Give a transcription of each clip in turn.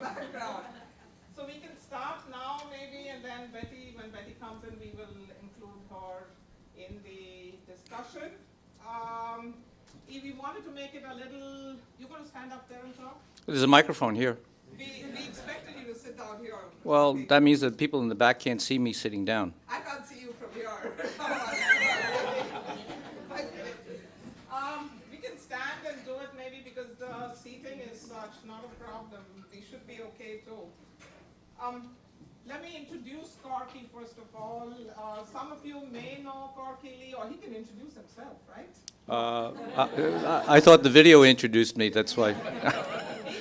background. So we can start now maybe, and then Betty, when Betty comes in, we will include her in the discussion. If we wanted to make it a little, you're going to stand up there and talk? There's a microphone here. We expected you to sit down here. Well, that means that people in the back can't see me sitting down. I can't see you from here. We can stand and do it maybe because the seating is such, not a problem. We should be okay too. Let me introduce Corky first of all. Some of you may know Corky Lee, or he can introduce himself, right? I thought the video introduced me, that's why. He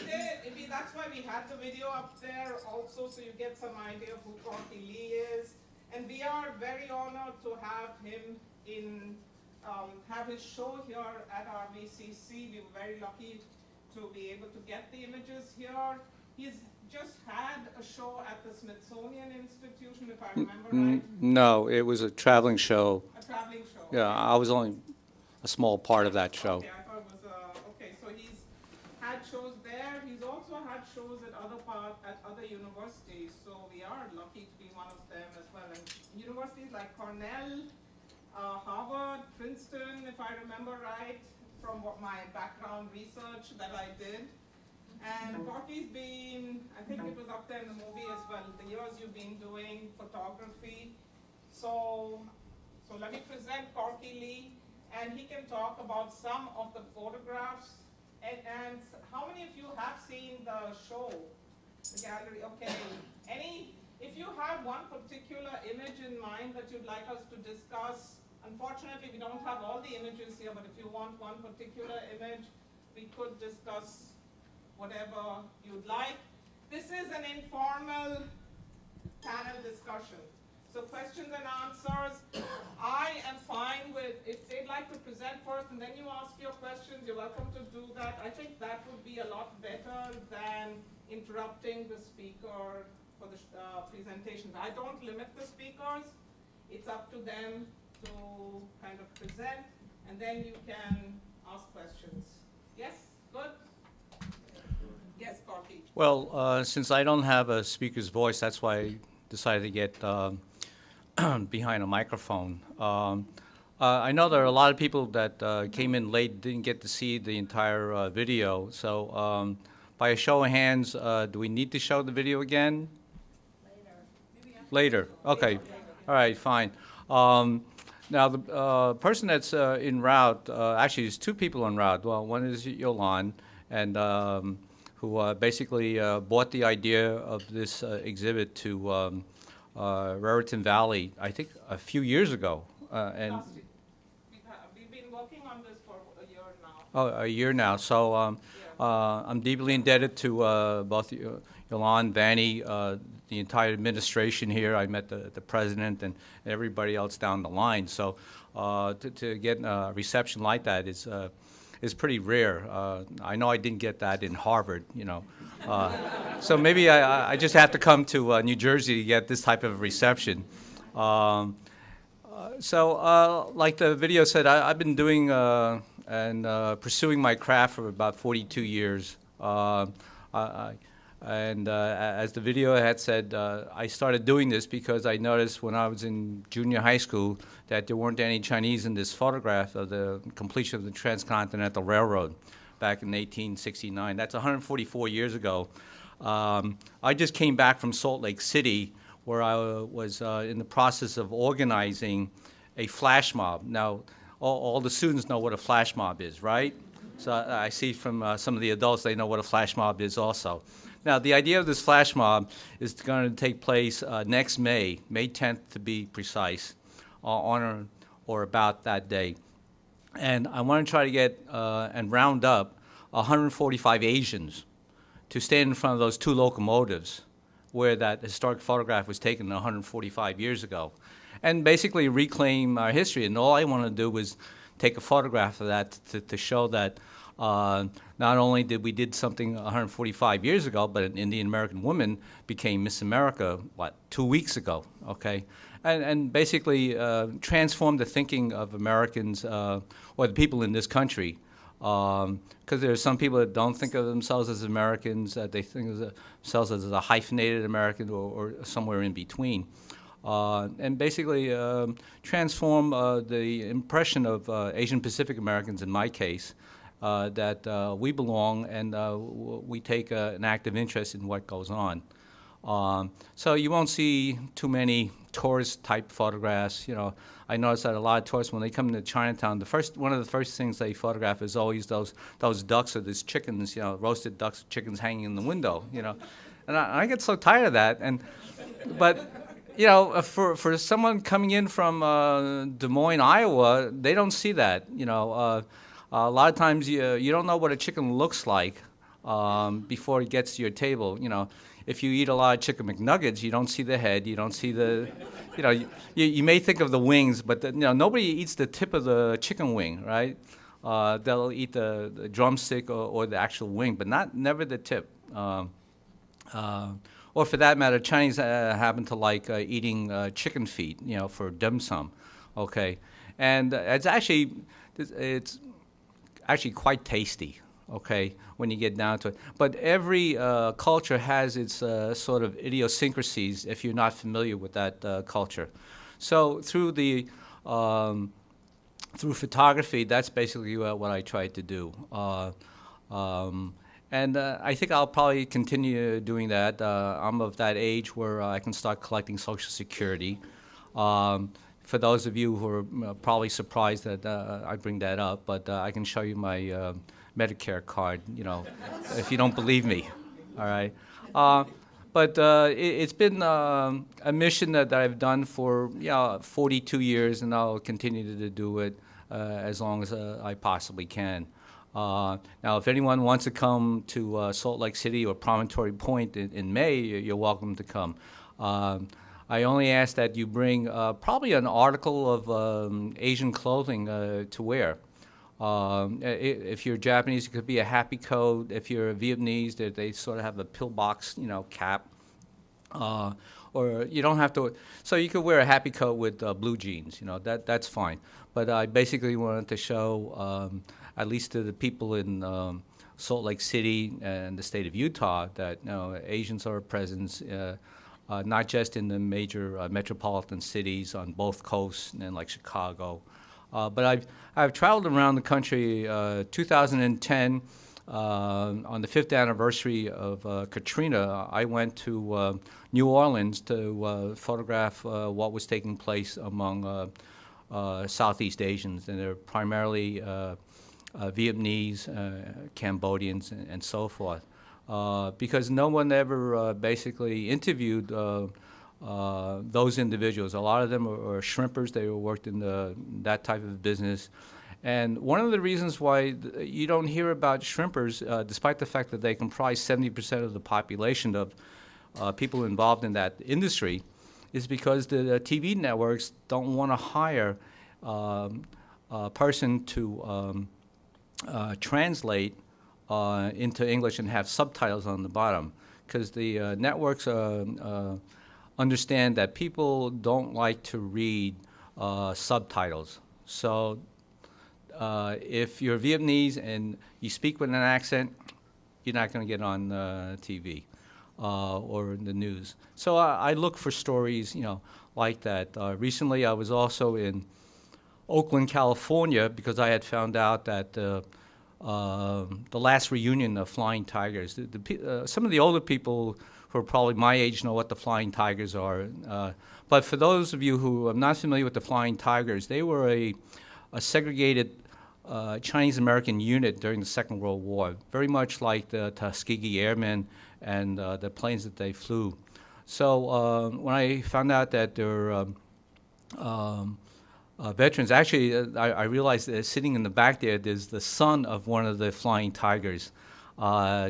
did. That's why we had the video up there also, so you get some idea of who Corky Lee is. And we are very honored to have him have his show here at RVCC. We were very lucky to be able to get the images here. He's just had a show at the Smithsonian Institution, if I remember right. No, it was a traveling show. A traveling show. Yeah, Okay. I was only a small part of that show. Okay, I thought it was okay. So he's had shows there. He's also had shows at other universities. So we are lucky to be one of them as well. And universities like Cornell, Harvard, Princeton, if I remember right, from what my background research that I did. And Corky's been, I think it was up there in the movie as well, the years you've been doing photography. So let me present Corky Lee, and he can talk about some of the photographs. And how many of you have seen the show, the gallery? Okay. If you have one particular image in mind that you'd like us to discuss, unfortunately we don't have all the images here, but if you want one particular image, we could discuss whatever you'd like. This is an informal panel discussion. So questions and answers, I am fine with, if they'd like to present first and then you ask your questions, you're welcome to do that. I think that would be a lot better than interrupting the speaker for the presentation. I don't limit the speakers. It's up to them to kind of present, and then you can ask questions. Yes? Good? Yes, Corky. Well, since I don't have a speaker's voice, that's why I decided to get behind a microphone. I know there are a lot of people that came in late, didn't get to see the entire video. So by a show of hands, do we need to show the video again? Later. Okay. All right, fine. Now, the person that's en route, actually, there's two people en route. Well, one is Yolande, and who basically bought the idea of this exhibit to Raritan Valley, I think, a few years ago. And we've been working on this for a year now. Oh, a year now. So I'm deeply indebted to both Yolande, Vanny, the entire administration here. I met the president and everybody else down the line. So to get a reception like that is pretty rare. I know I didn't get that in Harvard, you know. So maybe I just have to come to New Jersey to get this type of reception. So like the video said, I've been doing and pursuing my craft for about 42 years. And as the video had said, I started doing this because I noticed when I was in junior high school that there weren't any Chinese in this photograph of the completion of the Transcontinental Railroad back in 1869. That's 144 years ago. I just came back from Salt Lake City, where I was in the process of organizing a flash mob. Now, all the students know what a flash mob is, right? So I see from some of the adults, they know what a flash mob is also. Now, the idea of this flash mob is going to take place next May 10th to be precise, on or about that day. And I want to try to get and round up 145 Asians to stand in front of those two locomotives where that historic photograph was taken 145 years ago, and basically reclaim our history. And all I want to do was take a photograph of that to show that not only did we did something 145 years ago, but an Indian American woman became Miss America, 2 weeks ago, okay? And basically transformed the thinking of Americans, or the people in this country, Because there are some people that don't think of themselves as Americans, that they think of themselves as a hyphenated American or somewhere in between. And basically transform the impression of Asian Pacific Americans, in my case, that we belong and we take an active interest in what goes on. So you won't see too many tourist-type photographs. You know, I notice that a lot of tourists, when they come into Chinatown, one of the first things they photograph is always those ducks or these chickens, you know, roasted ducks, chickens hanging in the window. You know, and I get so tired of that. But you know, for someone coming in from Des Moines, Iowa, they don't see that. You know, a lot of times you don't know what a chicken looks like before it gets to your table. You know, if you eat a lot of chicken McNuggets, you don't see the head, you don't see the, you know, you may think of the wings, but you know, nobody eats the tip of the chicken wing, right? They'll eat the drumstick or the actual wing, but never the tip. Or for that matter, Chinese happen to like eating chicken feet, you know, for dim sum, okay? And it's actually quite tasty, okay, when you get down to it. But every culture has its sort of idiosyncrasies if you're not familiar with that culture. So through photography, that's basically what I tried to do. And I think I'll probably continue doing that. I'm of that age where I can start collecting Social Security. For those of you who are probably surprised that I bring that up, but I can show you my Medicare card, you know, if you don't believe me, all right? But it's been a mission that I've done for 42 years, and I'll continue to do it as long as I possibly can. Now, if anyone wants to come to Salt Lake City or Promontory Point in May, you're welcome to come. I only ask that you bring probably an article of Asian clothing to wear. If you're Japanese, it could be a happy coat. If you're Vietnamese, they sort of have a pillbox, you know, cap. Or you don't have to, so you could wear a happy coat with blue jeans, you know, that's fine. But I basically wanted to show, at least to the people in Salt Lake City and the state of Utah, that you know, Asians are a presence, not just in the major metropolitan cities on both coasts and like Chicago. But I've traveled around the country. 2010, on the 5th anniversary of Katrina, I went to New Orleans to photograph what was taking place among Southeast Asians, and they're primarily Vietnamese, Cambodians, and so forth. Because no one ever basically interviewed those individuals. A lot of them are shrimpers. They worked in that type of business. And one of the reasons why you don't hear about shrimpers, despite the fact that they comprise 70% of the population of people involved in that industry, is because the TV networks don't want to hire a person to translate into English and have subtitles on the bottom, because the networks understand that people don't like to read subtitles. So if you're Vietnamese and you speak with an accent, you're not going to get on TV or in the news. So I look for stories, you know, like that. Recently, I was also in Oakland, California, because I had found out that the last reunion of Flying Tigers. Some of the older people who are probably my age know what the Flying Tigers are. But for those of you who are not familiar with the Flying Tigers, they were a segregated Chinese-American unit during the Second World War, very much like the Tuskegee Airmen and the planes that they flew. So when I found out that they're veterans, actually, I realized that sitting in the back there's the son of one of the Flying Tigers,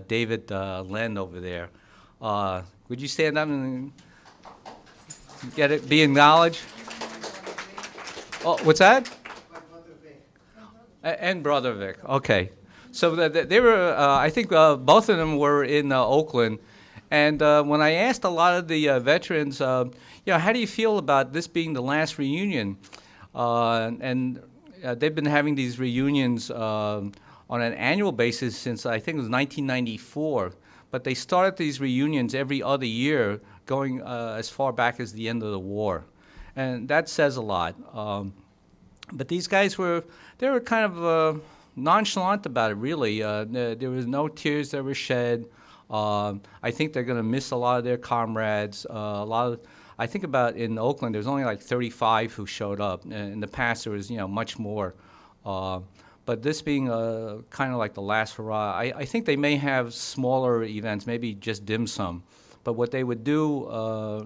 David Len over there. Would you stand up and get it, be acknowledged? Oh, what's that? And Brother Vic. Okay. So they were, I think both of them were in Oakland. And when I asked a lot of the veterans, you know, how do you feel about this being the last reunion? And they've been having these reunions on an annual basis since I think it was 1994. But they started these reunions every other year, going as far back as the end of the war. And that says a lot. But these guys they were kind of nonchalant about it, really. There was no tears that were shed. I think they're going to miss a lot of their comrades. I think about in Oakland, there's only like 35 who showed up. In the past, there was much more. But this being kind of like the last hurrah, I think they may have smaller events, maybe just dim sum. But what they would do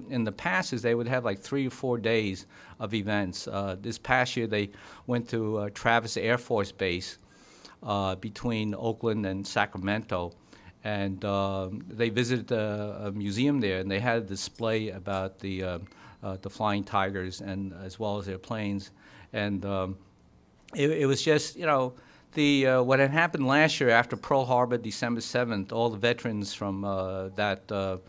in the past is they would have like 3 or 4 days of events. This past year, they went to Travis Air Force Base between Oakland and Sacramento. And they visited a museum there, and they had a display about the Flying Tigers and as well as their planes. And it was just, what had happened last year after Pearl Harbor, December 7th, all the veterans from that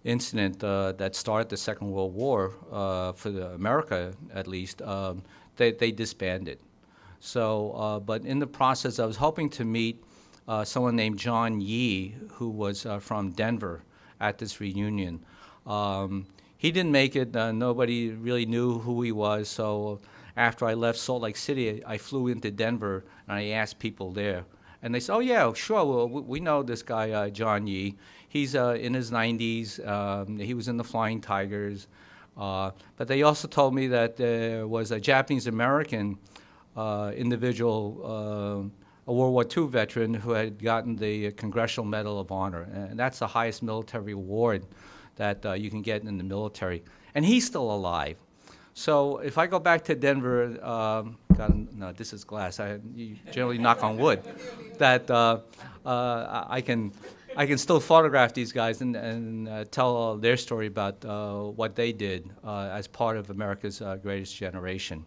incident that started the Second World War, for America at least, they disbanded. So, but in the process, I was hoping to meet someone named John Yee, who was from Denver at this reunion. He didn't make it. Nobody really knew who he was. So after I left Salt Lake City, I flew into Denver, and I asked people there. And they said, oh, yeah, sure, well, we know this guy, John Yee. He's in his 90s. He was in the Flying Tigers. But they also told me that there was a Japanese-American individual, a World War II veteran who had gotten the Congressional Medal of Honor. And that's the highest military award that you can get in the military. And he's still alive. So if I go back to Denver, no, this is glass. You generally knock on wood. That I can still photograph these guys and tell their story about what they did as part of America's Greatest Generation.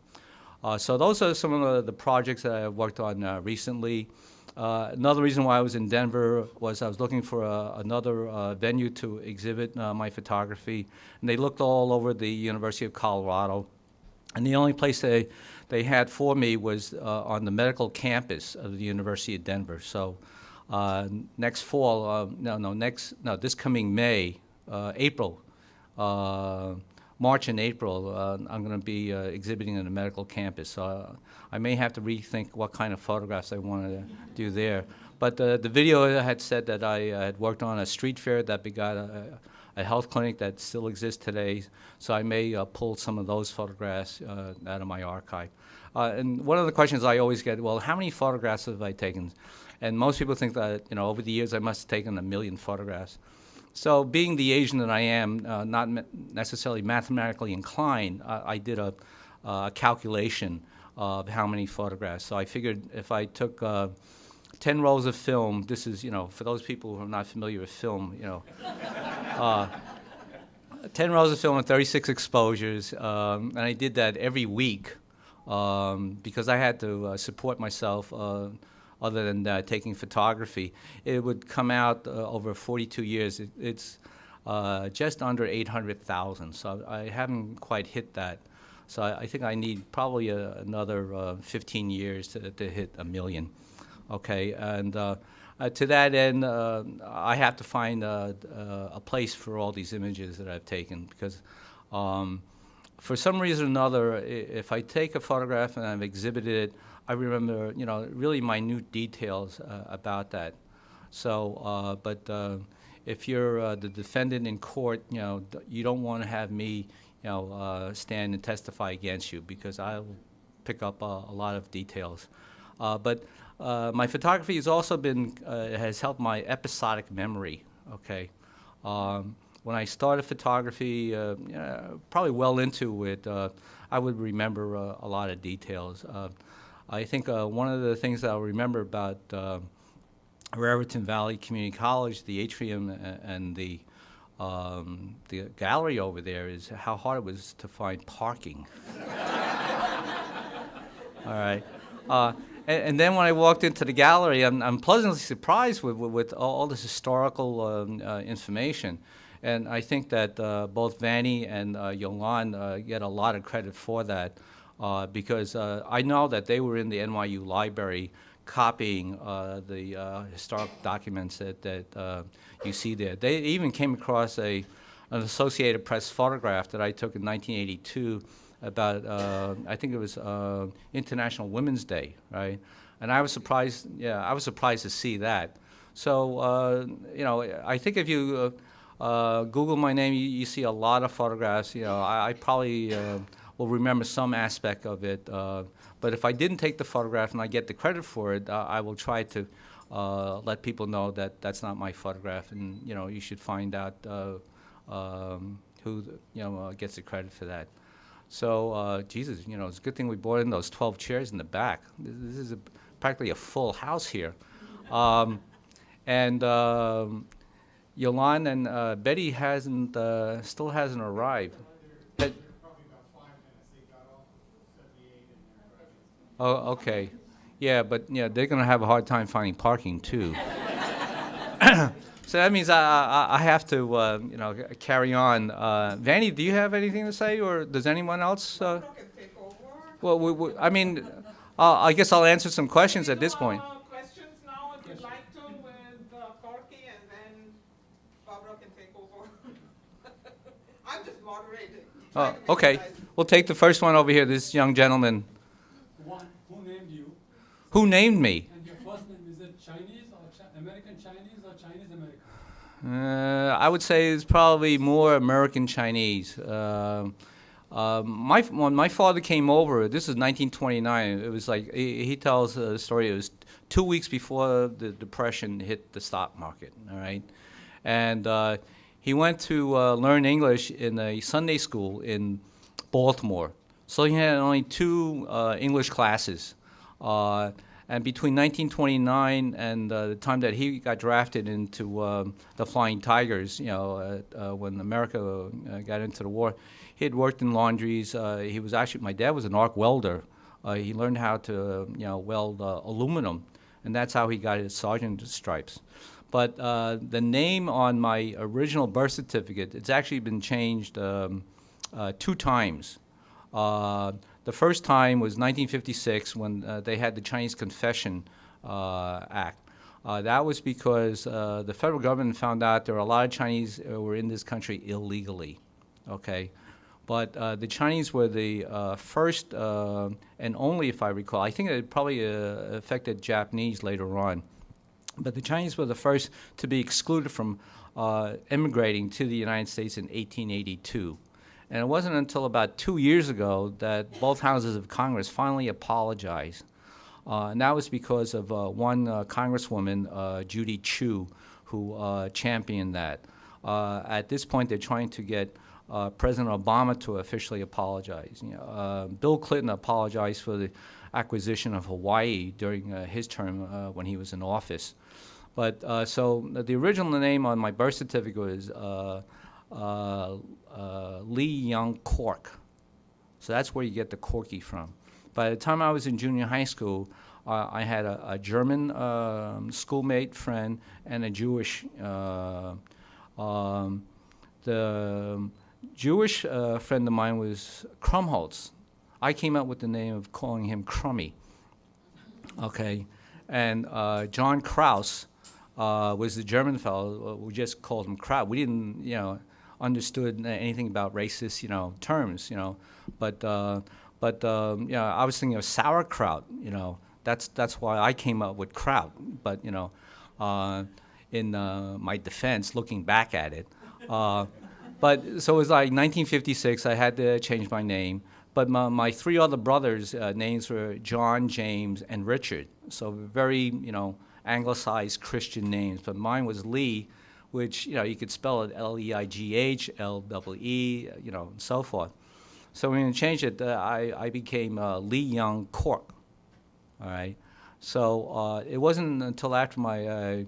So those are some of the projects that I've worked on recently. Another reason why I was in Denver was I was looking for another venue to exhibit my photography. And they looked all over the University of Colorado. And the only place they had for me was on the medical campus of the University of Denver. So next fall, this coming May, April, March and April, I'm going to be exhibiting in the medical campus. So I may have to rethink what kind of photographs I want to do there. But the video had said that I had worked on a street fair that begot a health clinic that still exists today. So I may pull some of those photographs out of my archive. And one of the questions I always get, well, how many photographs have I taken? And most people think that, over the years I must have taken 1 million photographs. So being the Asian that I am, not necessarily mathematically inclined, I did a calculation of how many photographs. So I figured if I took 10 rolls of film, this is, for those people who are not familiar with film, 10 rolls of film and 36 exposures, and I did that every week because I had to support myself other than taking photography. It would come out over 42 years. It's just under 800,000, so I haven't quite hit that. So I think I need probably another 15 years to hit 1 million. Okay, and to that end, I have to find a place for all these images that I've taken because for some reason or another, if I take a photograph and I've exhibited it, I remember, really minute details about that. So, but if you're the defendant in court, you don't want to have me, stand and testify against you because I'll pick up a lot of details. But my photography has also been has helped my episodic memory. Okay, when I started photography, probably well into it, I would remember a lot of details. I think one of the things that I'll remember about Raritan Valley Community College, the atrium and the gallery over there is how hard it was to find parking. All right. And then when I walked into the gallery, I'm pleasantly surprised with all this historical information. And I think that both Vanny and Yolan get a lot of credit for that because I know that they were in the NYU library copying the historic documents that you see there. They even came across an Associated Press photograph that I took in 1982 about, I think it was International Women's Day, right? And I was surprised, yeah, I was surprised to see that. So, you know, I think if you Google my name, you see a lot of photographs. You know, I probably will remember some aspect of it. But if I didn't take the photograph and I get the credit for it, I will try to let people know that that's not my photograph, and you know, you should find out who gets the credit for that. So, Jesus, you know, it's a good thing we brought in those 12 chairs in the back. This is practically a full house here. And Yolande and Betty still hasn't arrived. But, oh, okay. Yeah, but yeah, they're going to have a hard time finding parking too. So that means I have to, you know, carry on. Vanny, do you have anything to say, or does anyone else? Well, I mean, I guess I'll answer some questions at this point. Questions now, if you'd like to, with Corky, and then Barbara can take over. I'm just moderating. Oh, okay. We'll take the first one over here, this young gentleman. Who named you? Who named me? And your first name, is it Chinese or American Chinese or Chinese American? I would say it's probably more American Chinese. When my father came over, this is 1929. It was like he tells the story. It was 2 weeks before the Depression hit the stock market. All right, and he went to learn English in a Sunday school in Baltimore. So he had only 2 English classes. And between 1929 and the time that he got drafted into the Flying Tigers, you know, when America got into the war, he had worked in laundries. He was actually, my dad was an arc welder. He learned how to, you know, weld aluminum, and that's how he got his sergeant stripes. But the name on my original birth certificate, it's actually been changed 2 times. The first time was 1956 when they had the Chinese Confession Act. That was because the federal government found out there were a lot of Chinese who were in this country illegally, okay? But the Chinese were the first and only, if I recall, I think it probably affected Japanese later on, but the Chinese were the first to be excluded from immigrating to the United States in 1882. And it wasn't until about 2 years ago that both houses of Congress finally apologized. And that was because of one Congresswoman, Judy Chu, who championed that. At this point, they're trying to get President Obama to officially apologize. You know, Bill Clinton apologized for the acquisition of Hawaii during his term when he was in office. But so the original name on my birth certificate was Lee Young Cork. So that's where you get the Corky from. By the time I was in junior high school, I had a German schoolmate friend and a Jewish. The Jewish friend of mine was Krumholtz. I came up with the name of calling him Crummy. Okay, and John Krause was the German fellow. We just called him Kraut. We didn't, you know, understood anything about racist, you know, terms, you know, but you know, I was thinking of sauerkraut, you know, that's why I came up with kraut, but you know, in my defense, looking back at it, but so it was like 1956. I had to change my name, but my 3 other brothers' names were John, James, and Richard, so very, you know, anglicized Christian names, but mine was Lee, which, you know, you could spell it Leigh, Lee, you know, and so forth. So when we changed it, I became Lee Young Cork, all right? So it wasn't until after my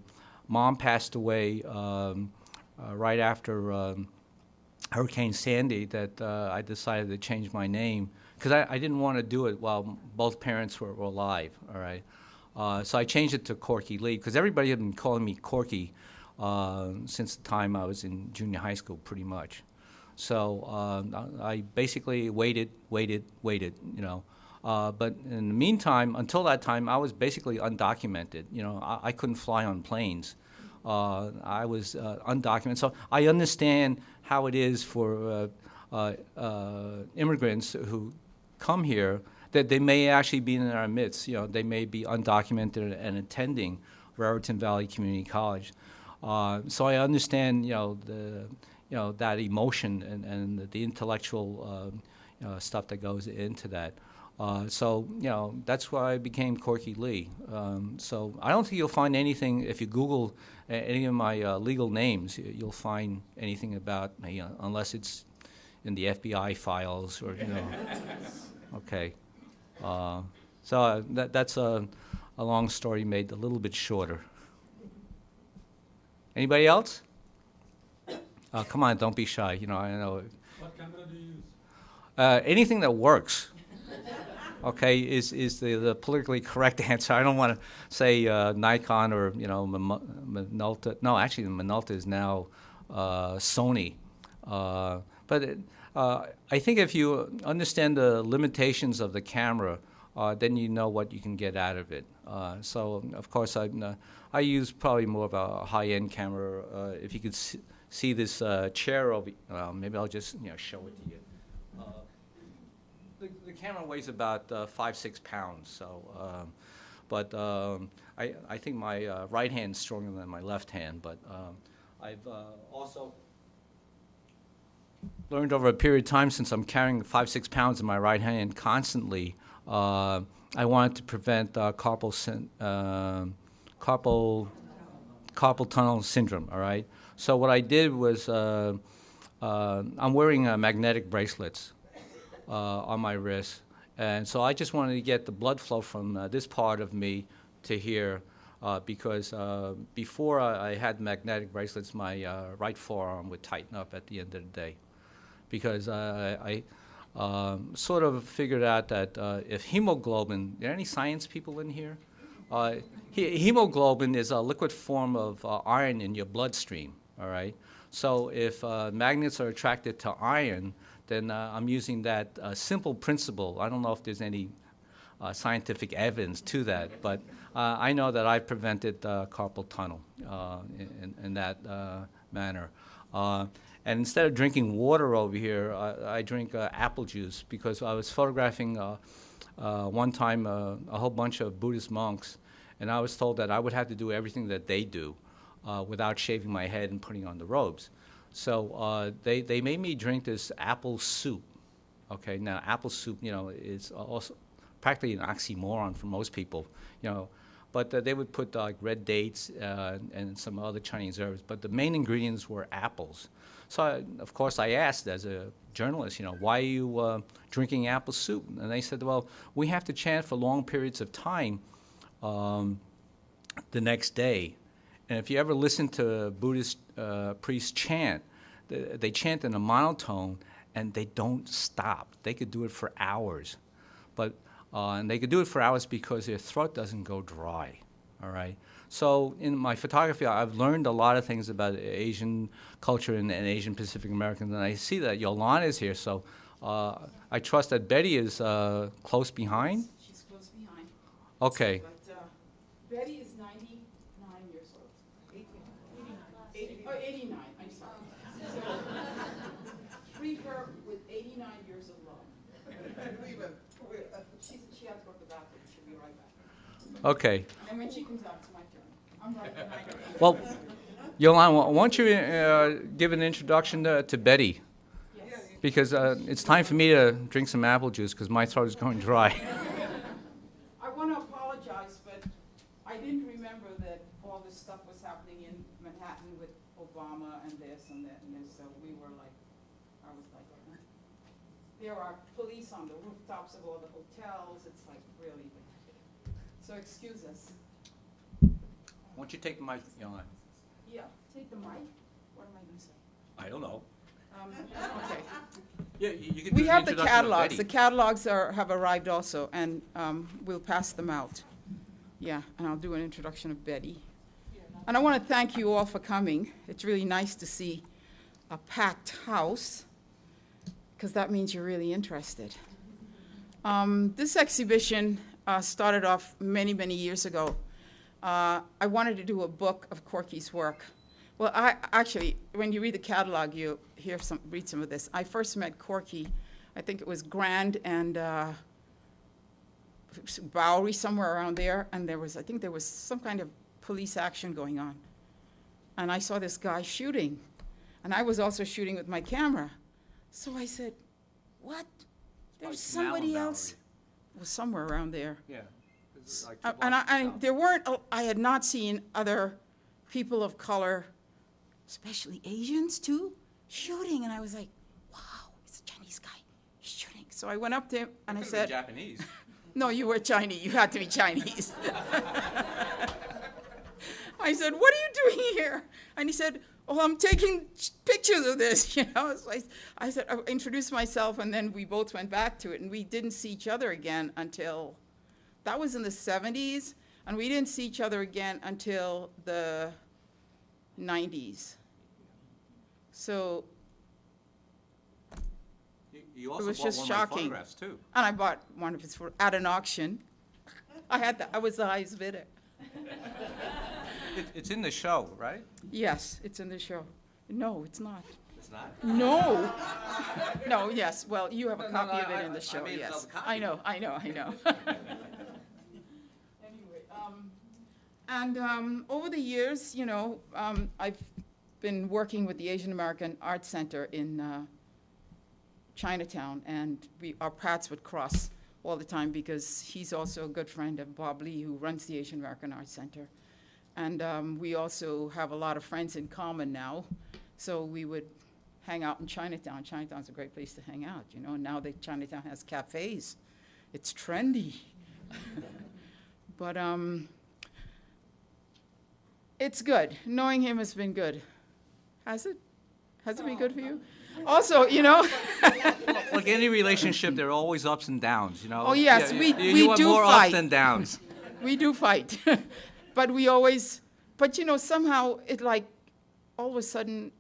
mom passed away, right after Hurricane Sandy, that I decided to change my name, because I didn't want to do it while both parents were alive, all right? So I changed it to Corky Lee, because everybody had been calling me Corky since the time I was in junior high school, pretty much. So I basically waited, you know, But in the meantime, until that time, I was basically undocumented. You know, I couldn't fly on planes. I was undocumented. So I understand how it is for immigrants who come here, that they may actually be in our midst. You know, they may be undocumented and attending Raritan Valley Community College. So I understand, that emotion and the intellectual stuff that goes into that. So that's why I became Corky Lee. So I don't think you'll find anything, if you Google any of my legal names, you'll find anything about me, unless it's in the FBI files or, Okay. So that's a long story made a little bit shorter. Anybody else? Come on, don't be shy. I know. What camera do you use? Anything that works, okay, is the politically correct answer. I don't want to say Nikon or Minolta. No, actually, the Minolta is now Sony. But I think if you understand the limitations of the camera, then you know what you can get out of it. So, of course, I use probably more of a high-end camera. If you could see this chair over, maybe I'll just show it to you. The camera weighs about 5-6 pounds. So, but I think my right hand's stronger than my left hand. But I've also learned over a period of time, since I'm carrying 5-6 pounds in my right hand constantly, I wanted to prevent carpal tunnel syndrome, all right? So what I did was I'm wearing magnetic bracelets on my wrist, and so I just wanted to get the blood flow from this part of me to here, because before I had magnetic bracelets, my right forearm would tighten up at the end of the day. Because I sort of figured out that if hemoglobin, are there any science people in here? Hemoglobin is a liquid form of iron in your bloodstream, all right? So if magnets are attracted to iron, then I'm using that simple principle. I don't know if there's any scientific evidence to that, but I know that I prevented carpal tunnel in that manner. And instead of drinking water over here, I drink apple juice, because I was photographing one time a whole bunch of Buddhist monks, and I was told that I would have to do everything that they do without shaving my head and putting on the robes. So they made me drink this apple soup. Okay, now apple soup, is also practically an oxymoron for most people, But they would put red dates and some other Chinese herbs, but the main ingredients were apples. So, of course, I asked as a journalist, why are you drinking apple soup? And they said, well, we have to chant for long periods of time the next day. And if you ever listen to Buddhist priests chant, they chant in a monotone, and they don't stop. They could do it for hours. And they could do it for hours because their throat doesn't go dry, all right? So in my photography, I've learned a lot of things about Asian culture and Asian Pacific Americans, and I see that Yolanda is here, so I trust that Betty is close behind? She's close behind. Okay. But Betty is 99 years old. 89, I'm sorry. So treat her with 89 years of love. She has to go to the bathroom. She'll be right back. Okay. And when she comes out, it's my turn. I'm right behind her. Well, Yolanda, why don't you give an introduction to Betty? Yes. Because it's time for me to drink some apple juice because my throat is going dry. I want to apologize, but I didn't remember that all this stuff was happening in Manhattan with Obama and this and that and this. So we were like, I was like, there are police on the rooftops of all the hotels. It's like really. So excuse us. Why don't you take the mic, Yolanda? Yeah, take the mic. What am I going to say? I don't know. Okay. Yeah, you can do We the have the introduction of catalogs. Betty. The catalogs have arrived also, and we'll pass them out. Yeah, and I'll do an introduction of Betty. And I want to thank you all for coming. It's really nice to see a packed house, because that means you're really interested. This exhibition started off many, many years ago. I wanted to do a book of Corky's work. Well, actually, when you read the catalog, you read some of this. I first met Corky, I think it was Grand and Bowery, somewhere around there, and I think there was some kind of police action going on. And I saw this guy shooting, and I was also shooting with my camera. So I said, what? There's somebody else. It was somewhere around there. Yeah. I had not seen other people of color, especially Asians too, shooting. And I was like, wow, it's a Chinese guy. He's shooting. So I went up to him and I said, Japanese. No, you were Chinese. You had to be Chinese. I said, what are you doing here? And he said, oh, I'm taking pictures of this, you know. So I said, I introduced myself, and then we both went back to it, and we didn't see each other again until, that was in the 70s, and we didn't see each other again until the 90s. So You also it was bought just one of my shocking. photographs, too. And I bought one of his at an auction. I was the highest bidder. It's in the show, right? Yes, it's in the show. No, it's not. It's not? No. No, yes. Well, you have a No, copy no, of it I- in the I show, made yes. another copy. I know. Anyway, over the years, you know, I've been working with the Asian American Art Center in Chinatown, and our paths would cross all the time because he's also a good friend of Bob Lee, who runs the Asian American Art Center. And we also have a lot of friends in common now, so we would hang out in Chinatown. Chinatown's a great place to hang out, you know. Now that Chinatown has cafes, it's trendy. But it's good. Knowing him has been good. Has it? Has it been good for you? Also, you know. Like any relationship, there are always ups and downs, you know? Oh, yes, Yeah, we you want do more fight. ups than downs. We do fight. But we always, but you know, somehow it like, all of a sudden,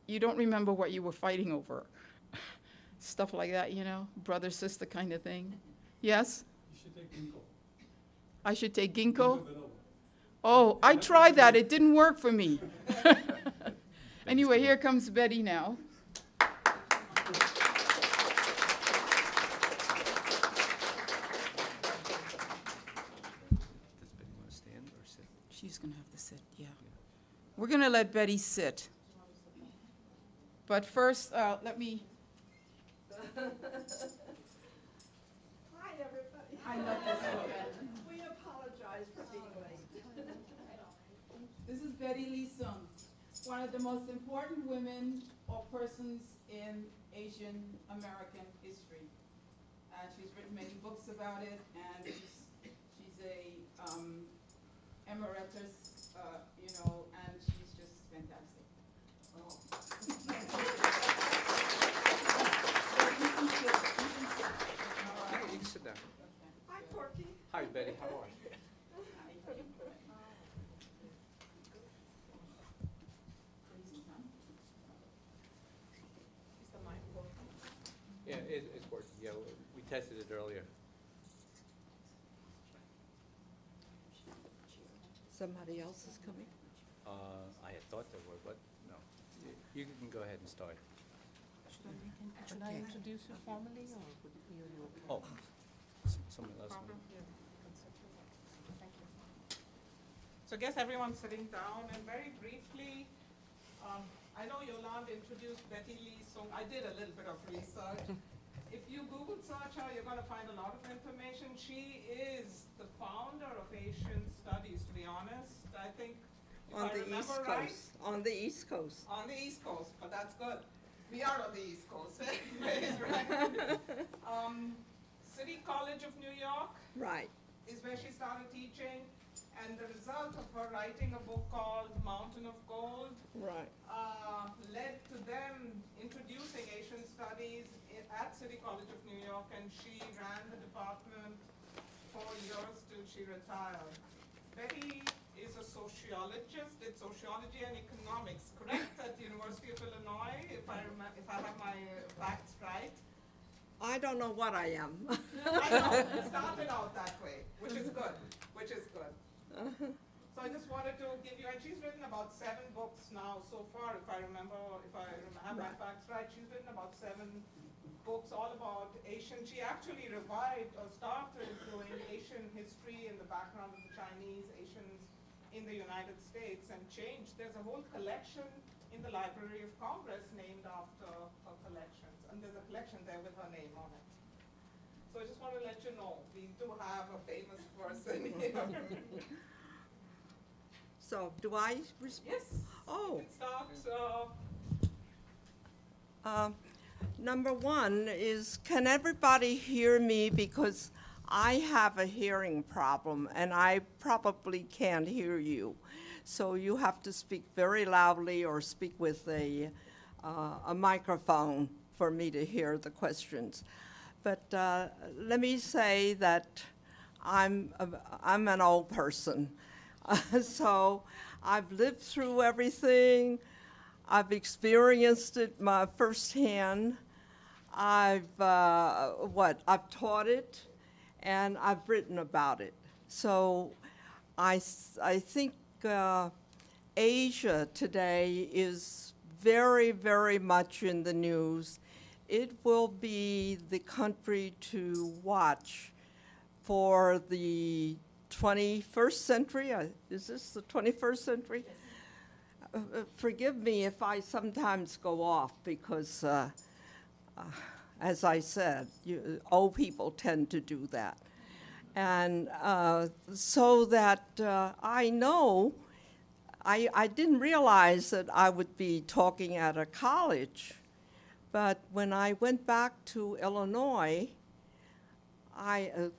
you don't remember what you were fighting over. Stuff like that, you know, brother, sister kind of thing. Yes? You should take ginkgo. I should take ginkgo? Ginkgo biloba. Oh, I tried that. It didn't work for me. Anyway, here comes Betty now. Does Betty want to stand or sit? She's going to have to sit, yeah. We're going to let Betty sit. But first, let me. Hi, everybody. I love this woman. We apologize for being late. This is Betty Lee Sung, one of the most important women or persons in Asian American history. And she's written many books about it, and she's a emeritus, you know, and she's just fantastic. You can sit down. Hi, Corky. Hi, Betty, how are you? Is the mic working? Yeah, it's working. Yeah, we tested it earlier. Somebody else is coming? I had thought there were, but no. You can go ahead and start. Should I introduce you formally, or would it be okay? Oh, someone else. Thank you. So I guess everyone's sitting down, and very briefly, I know Yolande introduced Betty Lee Sung. I did a little bit of research. If you Google search her, you're going to find a lot of information. She is the founder of Asian Studies, to be honest. I think, if On I the remember East right, Coast. On the East Coast. on the East Coast, but that's good. We are on the East Coast, anyways, right? City College of New York Right. is where she started teaching, and the result of her writing a book called Mountain of Gold Right. led to them introducing Asian Studies at City College of New York, and she ran the department for years till she retired. Betty is a sociologist, did sociology and economics, correct, at the University of Illinois, if I have my facts right. I don't know what I am. I know, it started out that way, which is good, which is good. So I just wanted to give you, and she's written about 7 books now so far, if I have my facts right. She's written about 7 books all about Asian. She actually revived or started doing Asian history in the background of the Chinese, Asians in the United States, and changed. There's a whole collection in the Library of Congress named after her collections, and there's a collection there with her name on it. So I just want to let you know, we do have a famous person here. So, do I respond? Yes. Oh. It starts, Number one is, can everybody hear me? Because I have a hearing problem, and I probably can't hear you. So you have to speak very loudly or speak with a microphone for me to hear the questions. But let me say that I'm an old person. So I've lived through everything. I've experienced it firsthand. I've taught it, and I've written about it. So I think Asia today is very, very much in the news. It will be the country to watch for the 21st century. Is this the 21st century? Forgive me if I sometimes go off because, as I said, old people tend to do that. And so that I know, I didn't realize that I would be talking at a college, but when I went back to Illinois,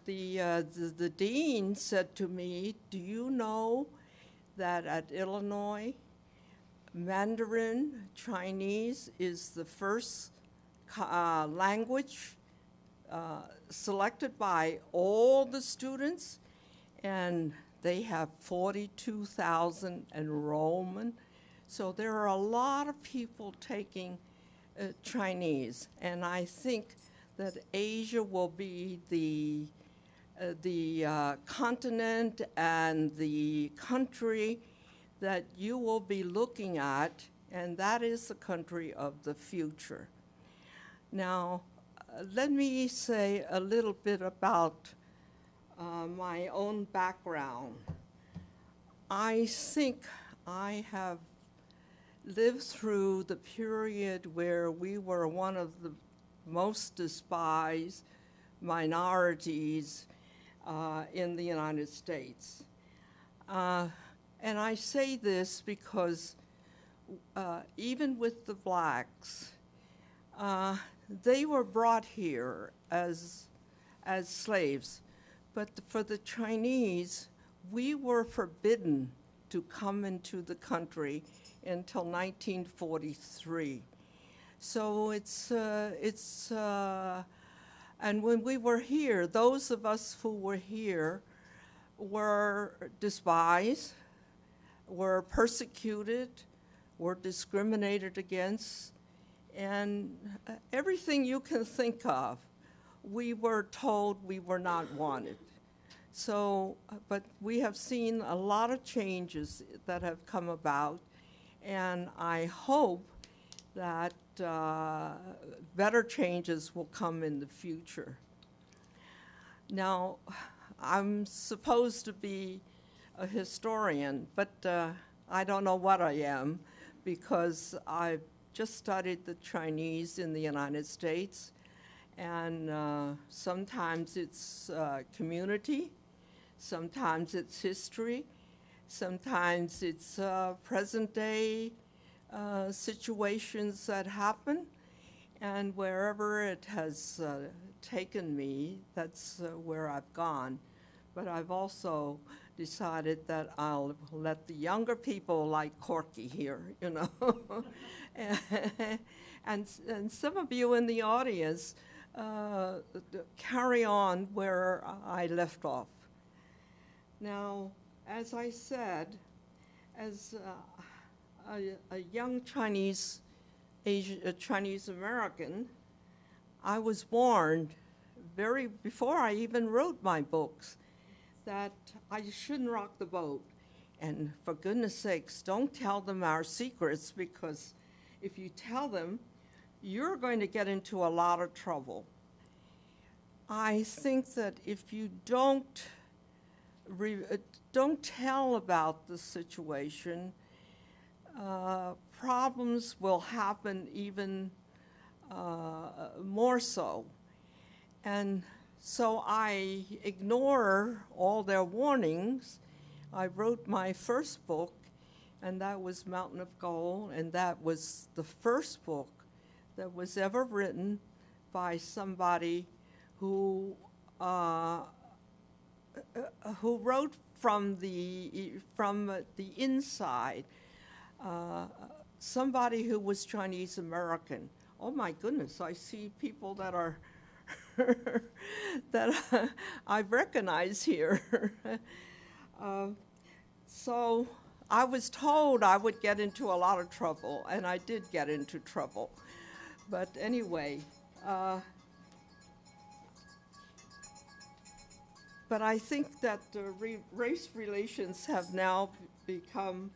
the dean said to me, do you know that at Illinois, Mandarin Chinese is the first language selected by all the students, and they have 42,000 enrollment. So there are a lot of people taking Chinese, and I think that Asia will be the continent and the country that you will be looking at, and that is the country of the future. Now, let me say a little bit about my own background. I think I have lived through the period where we were one of the most despised minorities in the United States. And I say this because even with the blacks, they were brought here as slaves. But for the Chinese, we were forbidden to come into the country until 1943. So and when we were here, those of us who were here were despised, were persecuted, were discriminated against, and everything you can think of, we were told we were not wanted. So, but we have seen a lot of changes that have come about, and I hope that better changes will come in the future. Now, I'm supposed to be a historian, but I don't know what I am, because I've just studied the Chinese in the United States, and sometimes it's community, sometimes it's history, sometimes it's present day situations that happen, and wherever it has taken me, that's where I've gone. But I've also decided that I'll let the younger people like Corky here, you know, and some of you in the audience carry on where I left off. Now, as I said, as a young Chinese American, I was warned before I even wrote my books that I shouldn't rock the boat. And for goodness sakes, don't tell them our secrets, because if you tell them, you're going to get into a lot of trouble. I think that if you don't tell about the situation, problems will happen even more so. And so I ignore all their warnings. I wrote my first book, and that was Mountain of Gold, and that was the first book that was ever written by somebody who wrote from the inside, somebody who was Chinese American. Oh my goodness, I see people that are that I recognize here. So I was told I would get into a lot of trouble, and I did get into trouble. But anyway, but I think that race relations have now become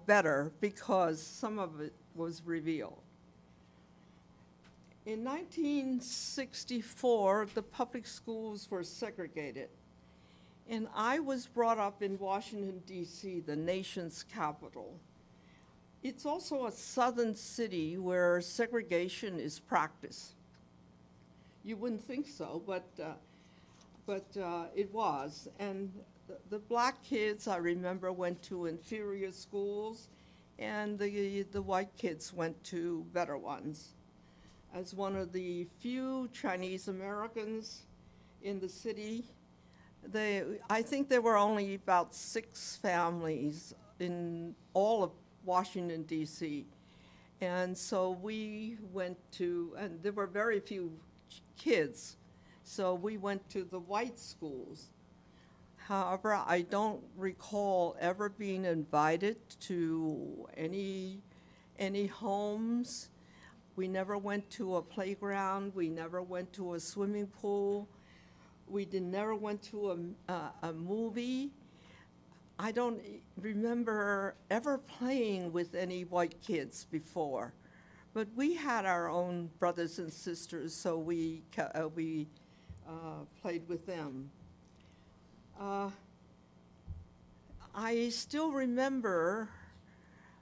better because some of it was revealed. In 1964, the public schools were segregated. And I was brought up in Washington, D.C., the nation's capital. It's also a southern city where segregation is practiced. You wouldn't think so, but it was. And the black kids, I remember, went to inferior schools, and the white kids went to better ones. As one of the few Chinese Americans in the city, I think there were only about 6 families in all of Washington, D.C. And so we went to, and there were very few kids, so we went to the white schools. However, I don't recall ever being invited to any homes. We never went to a playground. We never went to a swimming pool. We never went to a movie. I don't remember ever playing with any white kids before. But we had our own brothers and sisters, so we played with them. I still remember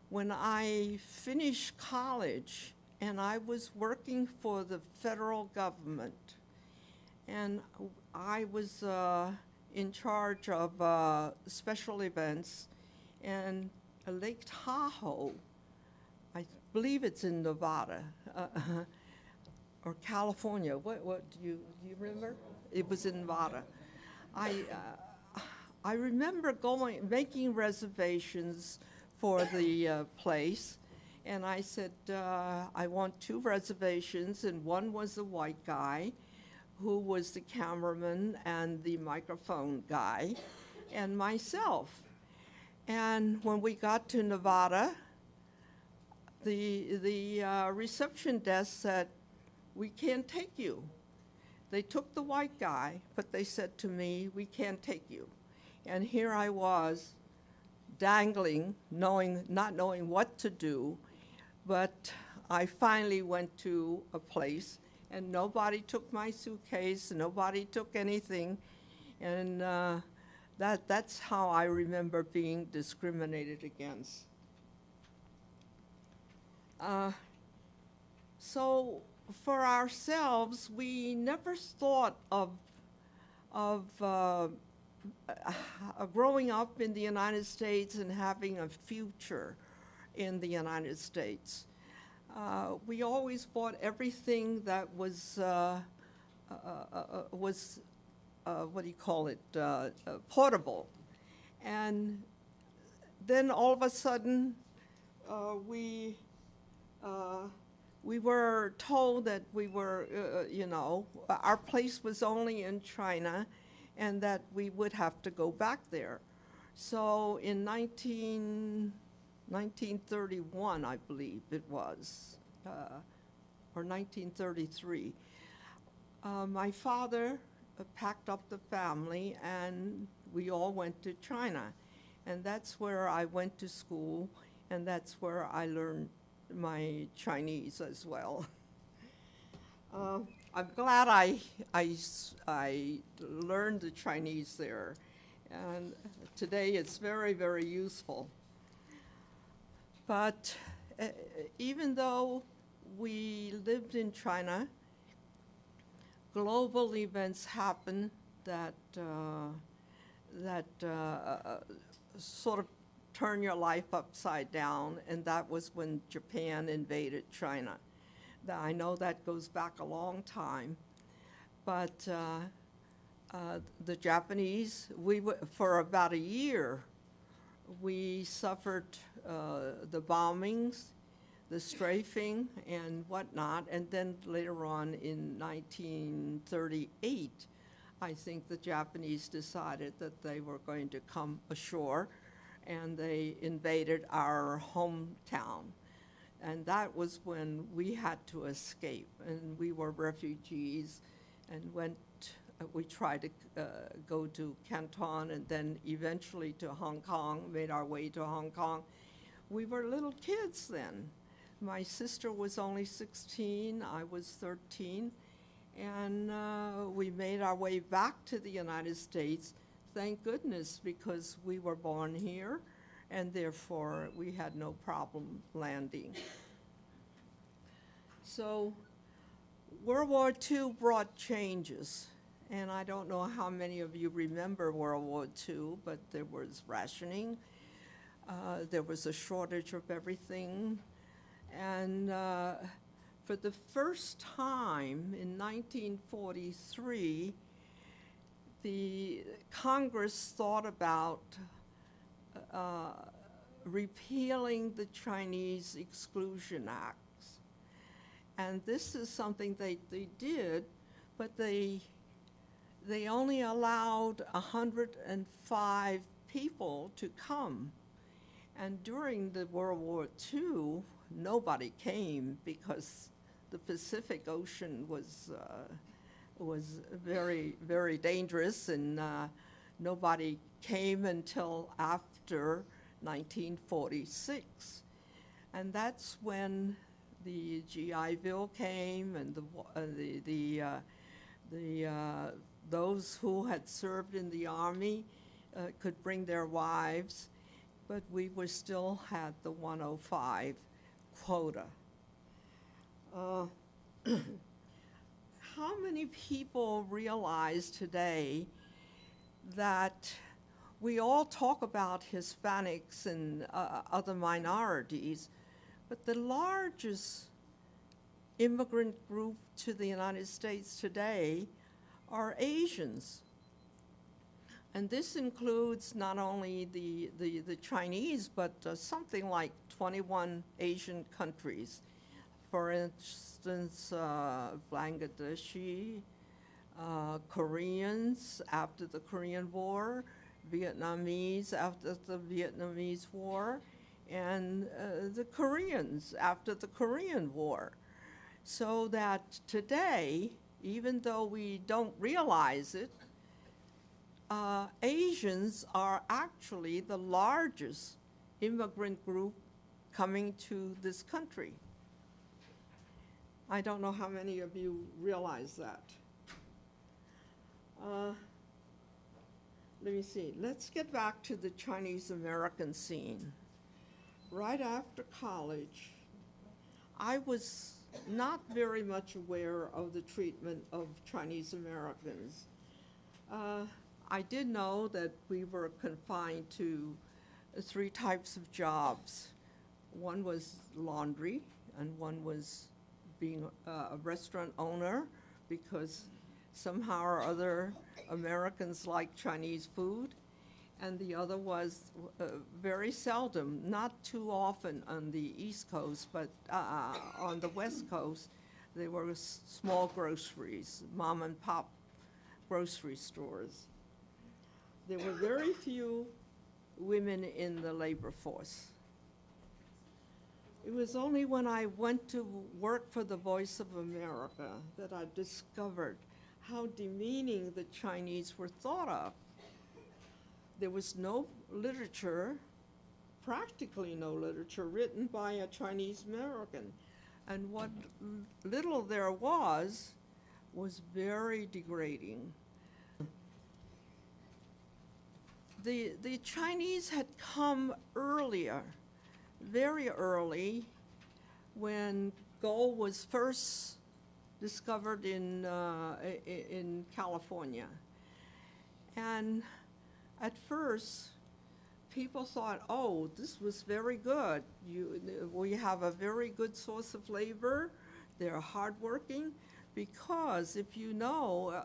when I finished college and I was working for the federal government, and I was in charge of special events, and Lake Tahoe, I believe it's in Nevada, or California. What do you remember? It was in Nevada. I remember making reservations for the place, and I said, I want 2 reservations, and one was a white guy who was the cameraman and the microphone guy, and myself. And when we got to Nevada, the reception desk said, "We can't take you." They took the white guy, but they said to me, "We can't take you." And here I was, dangling, not knowing what to do, but I finally went to a place, and nobody took my suitcase, nobody took anything, and that's how I remember being discriminated against. So for ourselves, we never thought of growing up in the United States and having a future in the United States. We always bought everything that was what do you call it, portable. And then all of a sudden, we were told that we were, our place was only in China, and that we would have to go back there. So in 1931, I believe it was, or 1933, My father packed up the family and we all went to China. And that's where I went to school, and that's where I learned my Chinese as well. I'm glad I learned the Chinese there, and today it's very, very useful. But even though we lived in China, global events happened that sort of turn your life upside down, and that was when Japan invaded China. I know that goes back a long time, but the Japanese, for about a year, we suffered the bombings, the strafing, and whatnot, and then later on in 1938, I think the Japanese decided that they were going to come ashore, and they invaded our hometown. And that was when we had to escape, and we were refugees, and we tried to go to Canton and then eventually to Hong Kong, made our way to Hong Kong. We were little kids then. My sister was only 16, I was 13, and we made our way back to the United States, thank goodness, because we were born here, and therefore we had no problem landing. So World War II brought changes, and I don't know how many of you remember World War II, but there was rationing, there was a shortage of everything, and for the first time in 1943, the Congress thought about repealing the Chinese Exclusion Acts. And this is something they did, but they only allowed 105 people to come. And during the World War II, nobody came because the Pacific Ocean was very, very dangerous, and nobody came until after 1946. And that's when the GI Bill came, and those who had served in the Army could bring their wives, but we still had the 105 quota. How many people realize today that we all talk about Hispanics and other minorities, but the largest immigrant group to the United States today are Asians. And this includes not only the Chinese, but something like 21 Asian countries. For instance, Bangladeshi, Koreans after the Korean War, Vietnamese after the Vietnamese War, and the Koreans after the Korean War. So that today, even though we don't realize it, Asians are actually the largest immigrant group coming to this country. I don't know how many of you realize that. Let me see. Let's get back to the Chinese American scene. Right after college, I was not very much aware of the treatment of Chinese Americans. I did know that we were confined to 3 types of jobs. One was laundry, and one was being a restaurant owner, because somehow or other Americans like Chinese food. And the other was very seldom, not too often on the East Coast, but on the West Coast, there were small groceries, mom and pop grocery stores. There were very few women in the labor force. It was only when I went to work for the Voice of America that I discovered how demeaning the Chinese were thought of. There was no literature, practically no literature, written by a Chinese American. And what little there was very degrading. The Chinese had come earlier, very early, when gold was first discovered in California. And at first, people thought, oh, this was very good. We have a very good source of labor. They're hardworking, because if you know,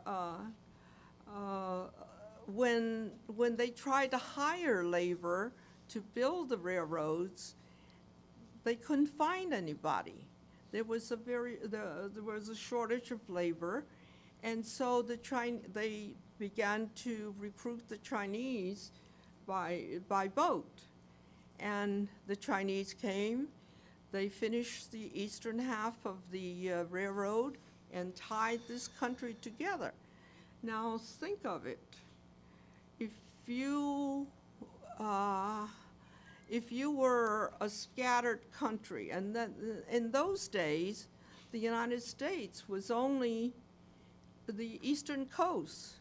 when they tried to hire labor to build the railroads, they couldn't find anybody. There was a shortage of labor, and so they began to recruit the Chinese by boat. And the Chinese came, they finished the eastern half of the railroad and tied this country together. Now think of it. If you were a scattered country, and then in those days, the United States was only the eastern coast,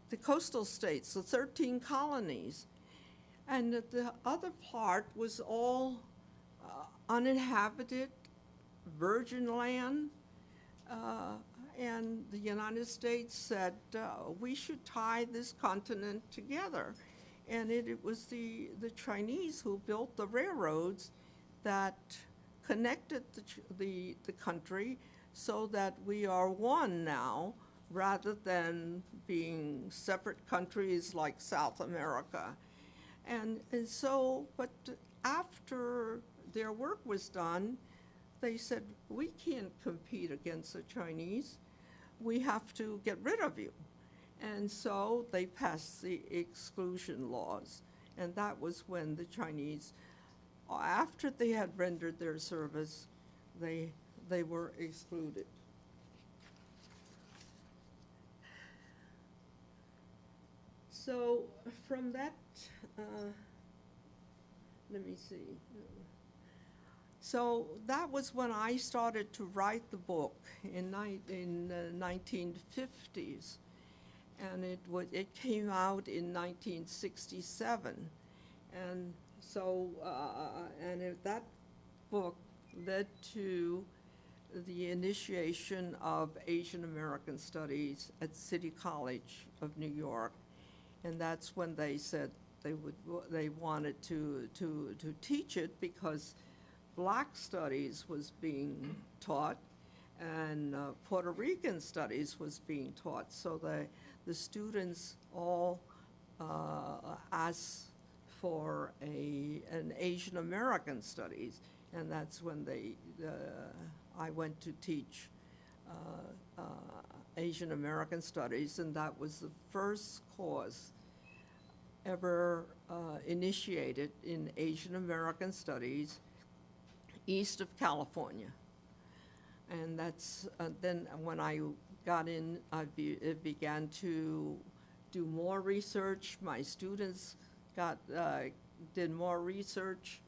the coastal states, the 13 colonies, and the other part was all uninhabited, virgin land, and the United States said, we should tie this continent together. And it was the Chinese who built the railroads that connected the country so that we are one now, rather than being separate countries like South America. And so, but after their work was done, they said, we can't compete against the Chinese. We have to get rid of you. And so they passed the exclusion laws. And that was when the Chinese, after they had rendered their service, they were excluded. So from that, let me see. So that was when I started to write the book in the 1950s. And it came out in 1967. And so, that book led to the initiation of Asian American Studies at City College of New York. And that's when they said they wanted to teach it, because Black studies was being taught and Puerto Rican studies was being taught. So the students all asked for an Asian American studies, and that's when I went to teach Asian American studies, and that was the first course ever initiated in Asian American studies east of California. And that's then when I got in, began to do more research. My students did more research,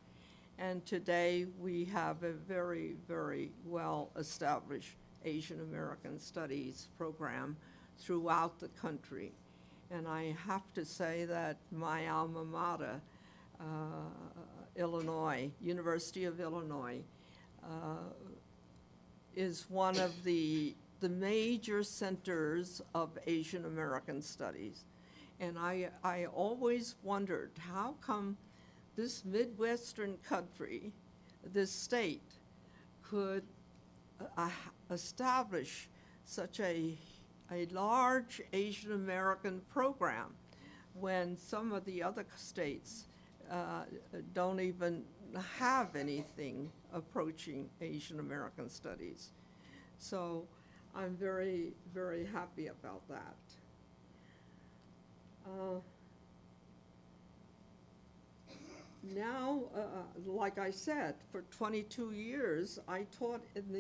and today we have a very, very well-established Asian American Studies program throughout the country. And I have to say that my alma mater, Illinois, University of Illinois, is one of the major centers of Asian American studies. And I always wondered, how come this Midwestern country, this state, could establish such a large Asian American program when some of the other states don't even have anything approaching Asian American studies. So I'm very, very happy about that. Now, like I said, for 22 years, I taught in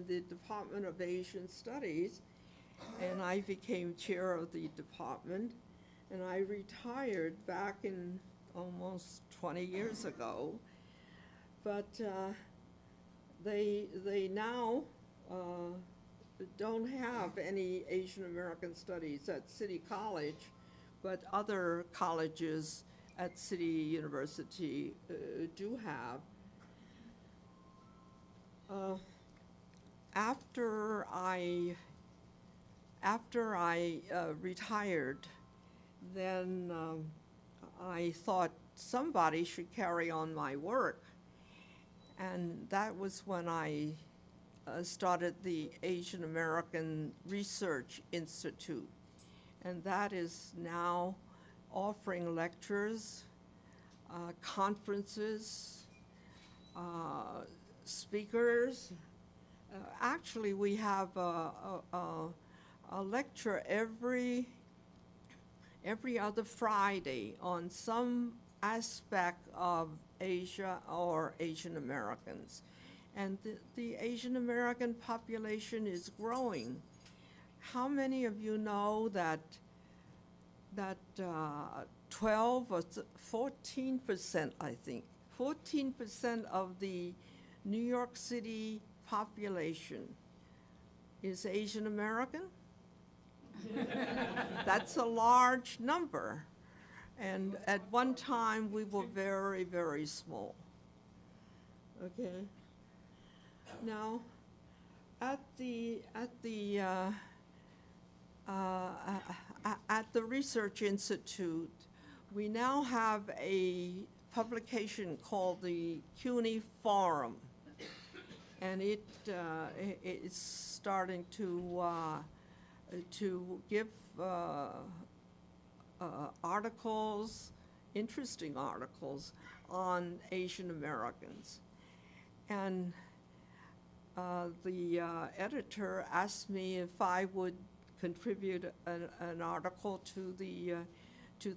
the Department of Asian Studies, and I became chair of the department, and I retired back in almost 20 years ago. But they now don't have any Asian American studies at City College, but other colleges at City University do have. After I retired, then I thought somebody should carry on my work. And that was when I started the Asian American Research Institute. And that is now offering lectures, conferences, speakers. Actually, we have a lecture every other Friday on some aspect of Asia or Asian Americans. And the Asian American population is growing. How many of you know that 12 or 14%, I think, 14% of the New York City population is Asian American? That's a large number. And at one time, we were very, very small. Okay. Now, at the Research Institute, we now have a publication called the CUNY Forum, and it's starting to give articles, interesting articles on Asian Americans. And the editor asked me if I would contribute an article to the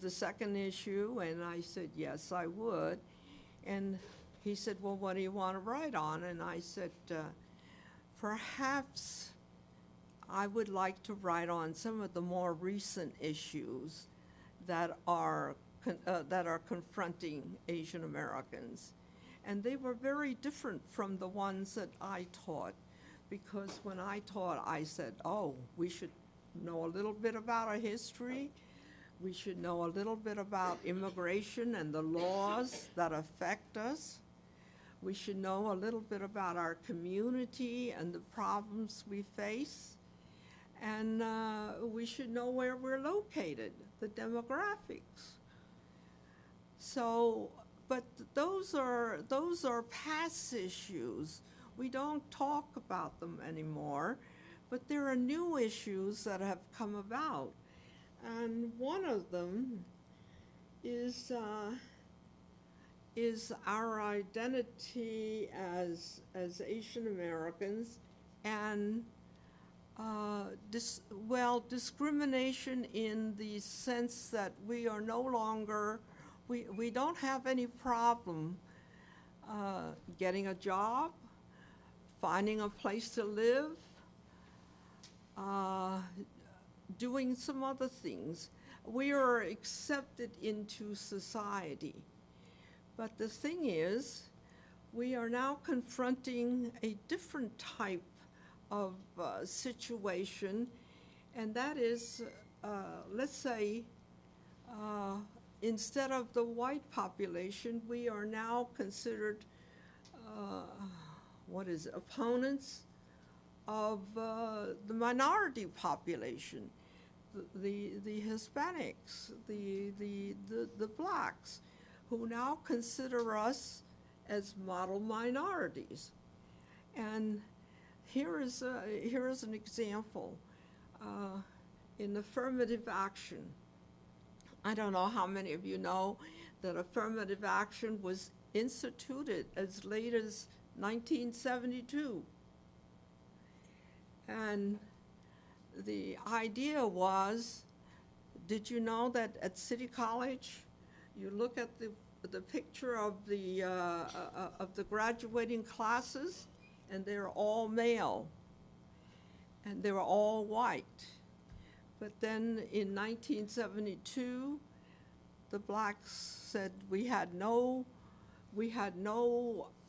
second issue, and I said yes, I would. And he said, well, what do you want to write on? And I said, perhaps I would like to write on some of the more recent issues that are confronting Asian Americans. And they were very different from the ones that I taught, because when I taught, I said, oh, we should know a little bit about our history. We should know a little bit about immigration and the laws that affect us. We should know a little bit about our community and the problems we face. And we should know where we're located, the demographics. So, but those are past issues. We don't talk about them anymore, but there are new issues that have come about. And one of them is our identity as Asian Americans, and discrimination in the sense that we are no longer, we don't have any problem getting a job, finding a place to live, doing some other things. We are accepted into society. But the thing is, we are now confronting a different type of situation, and that is, let's say, instead of the white population, we are now considered, opponents of the minority population, the Hispanics, the blacks, who now consider us as model minorities. And here is an example. In affirmative action, I don't know how many of you know that affirmative action was instituted as late as 1972. And the idea was, did you know that at City College, you look at the picture of the graduating classes, and they're all male. and they were all white. But then in 1972, the blacks said we had no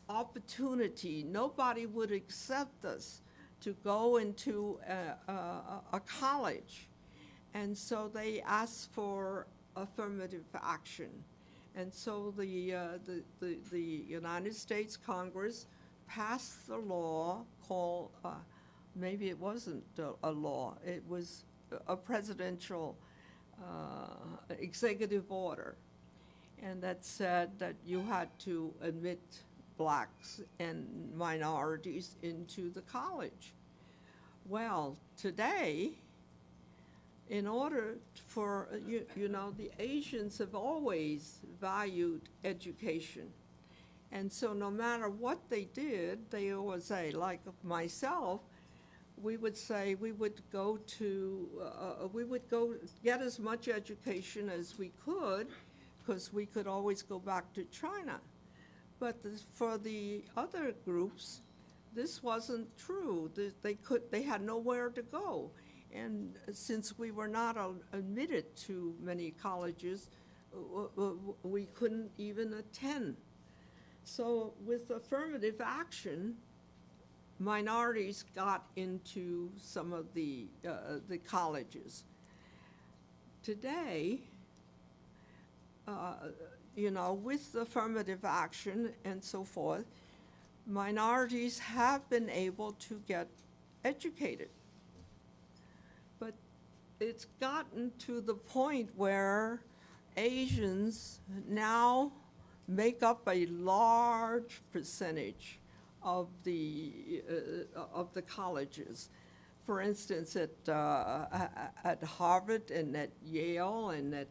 opportunity. Nobody would accept us to go into a college. And so they asked for affirmative action. And so the United States Congress passed the law called, maybe it wasn't a law, it was a presidential executive order. And that said that you had to admit blacks and minorities into the college. Well, today, in order for, you know, the Asians have always valued education. And so no matter what they did, they always say, like myself, we would say we would go get as much education as we could, because we could always go back to China. But for the other groups, this wasn't true. They had nowhere to go. And since we were not admitted to many colleges, we couldn't even attend. So with affirmative action, minorities got into some of the colleges. Today, you know, with affirmative action and so forth, minorities have been able to get educated. But it's gotten to the point where Asians now make up a large percentage of the colleges. For instance, at Harvard and at Yale and at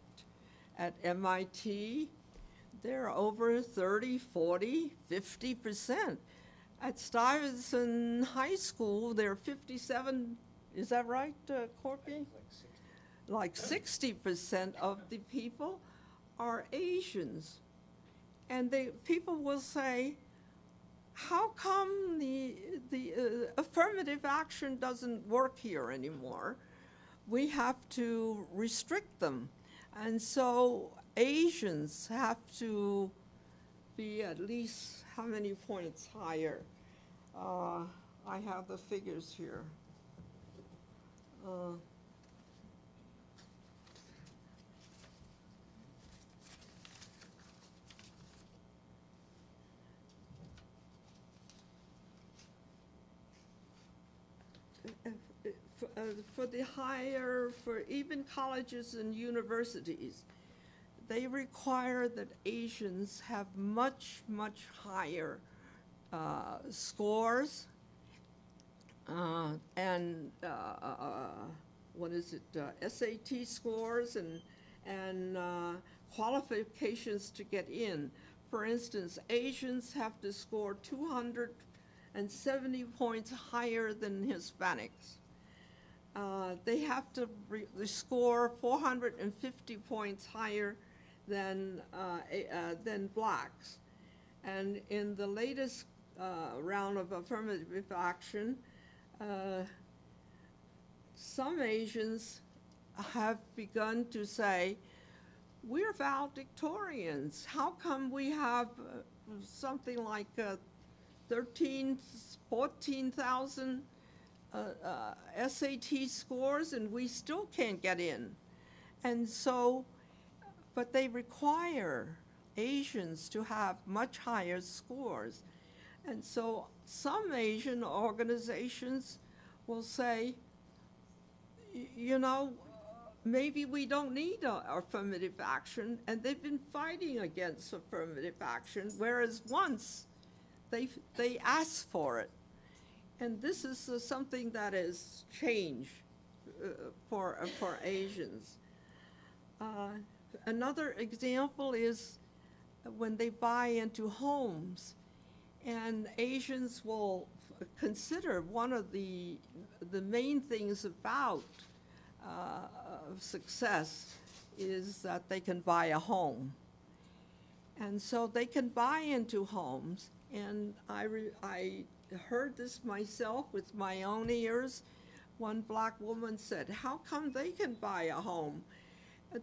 MIT, they're over 30, 40, 50%. At Stuyvesant High School, they're 57, is that right, Corky? Like 60% of the people are Asians. And people will say, how come the affirmative action doesn't work here anymore? We have to restrict them. And so Asians have to be at least how many points higher? I have the figures here. For the higher, for even colleges and universities, they require that Asians have much, much higher scores and what is it, SAT scores and qualifications to get in. For instance, Asians have to score 270 points higher than Hispanics. They have to score 450 points higher than blacks. And in the latest round of affirmative action, some Asians have begun to say, we're valedictorians. How come we have something like 14,000 SAT scores and we still can't get in? And so, but they require Asians to have much higher scores. And so some Asian organizations will say, you know, maybe we don't need affirmative action, and they've been fighting against affirmative action, whereas once they asked for it. And this is something that has changed for Asians. Another example is when they buy into homes, and Asians will consider one of the main things about success is that they can buy a home. And so they can buy into homes, and I heard this myself with my own ears one black woman said, how come they can buy a home?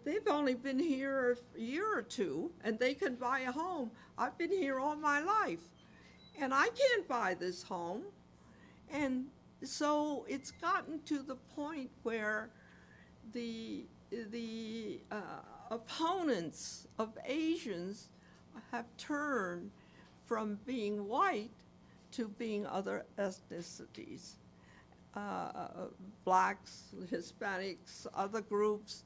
They've only been here a year or two, and they can buy a home. I've been here all my life, and I can't buy this home. And so it's gotten to the point where the opponents of Asians have turned from being white to being other ethnicities, blacks, Hispanics, other groups.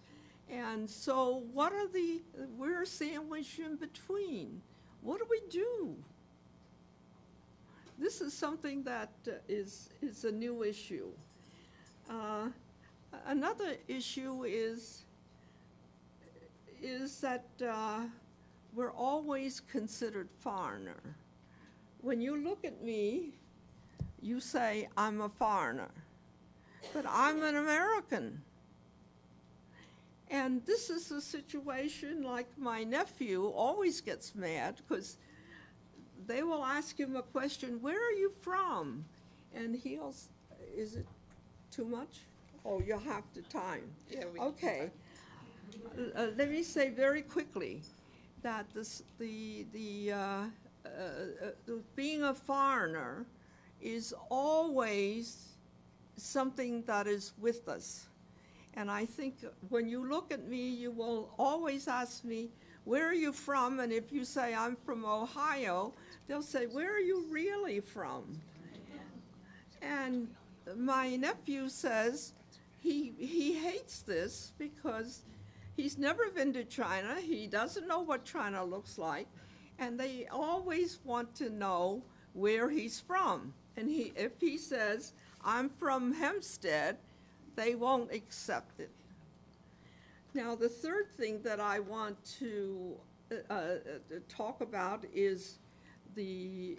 And so we're sandwiched in between. What do we do? This is something that is a new issue. Another issue is that we're always considered foreigner. When you look at me, you say, I'm a foreigner, but I'm an American. And this is a situation like my nephew always gets mad because they will ask him a question, where are you from? And he'll, is it too much? Oh, you'll have to time. Yeah, okay. Let me say very quickly that being a foreigner is always something that is with us. And I think when you look at me, you will always ask me, where are you from? And if you say, I'm from Ohio, they'll say, where are you really from? And my nephew says he hates this because he's never been to China. He doesn't know what China looks like. And they always want to know where he's from. And if he says, I'm from Hempstead, they won't accept it. Now, the third thing that I want to talk about is the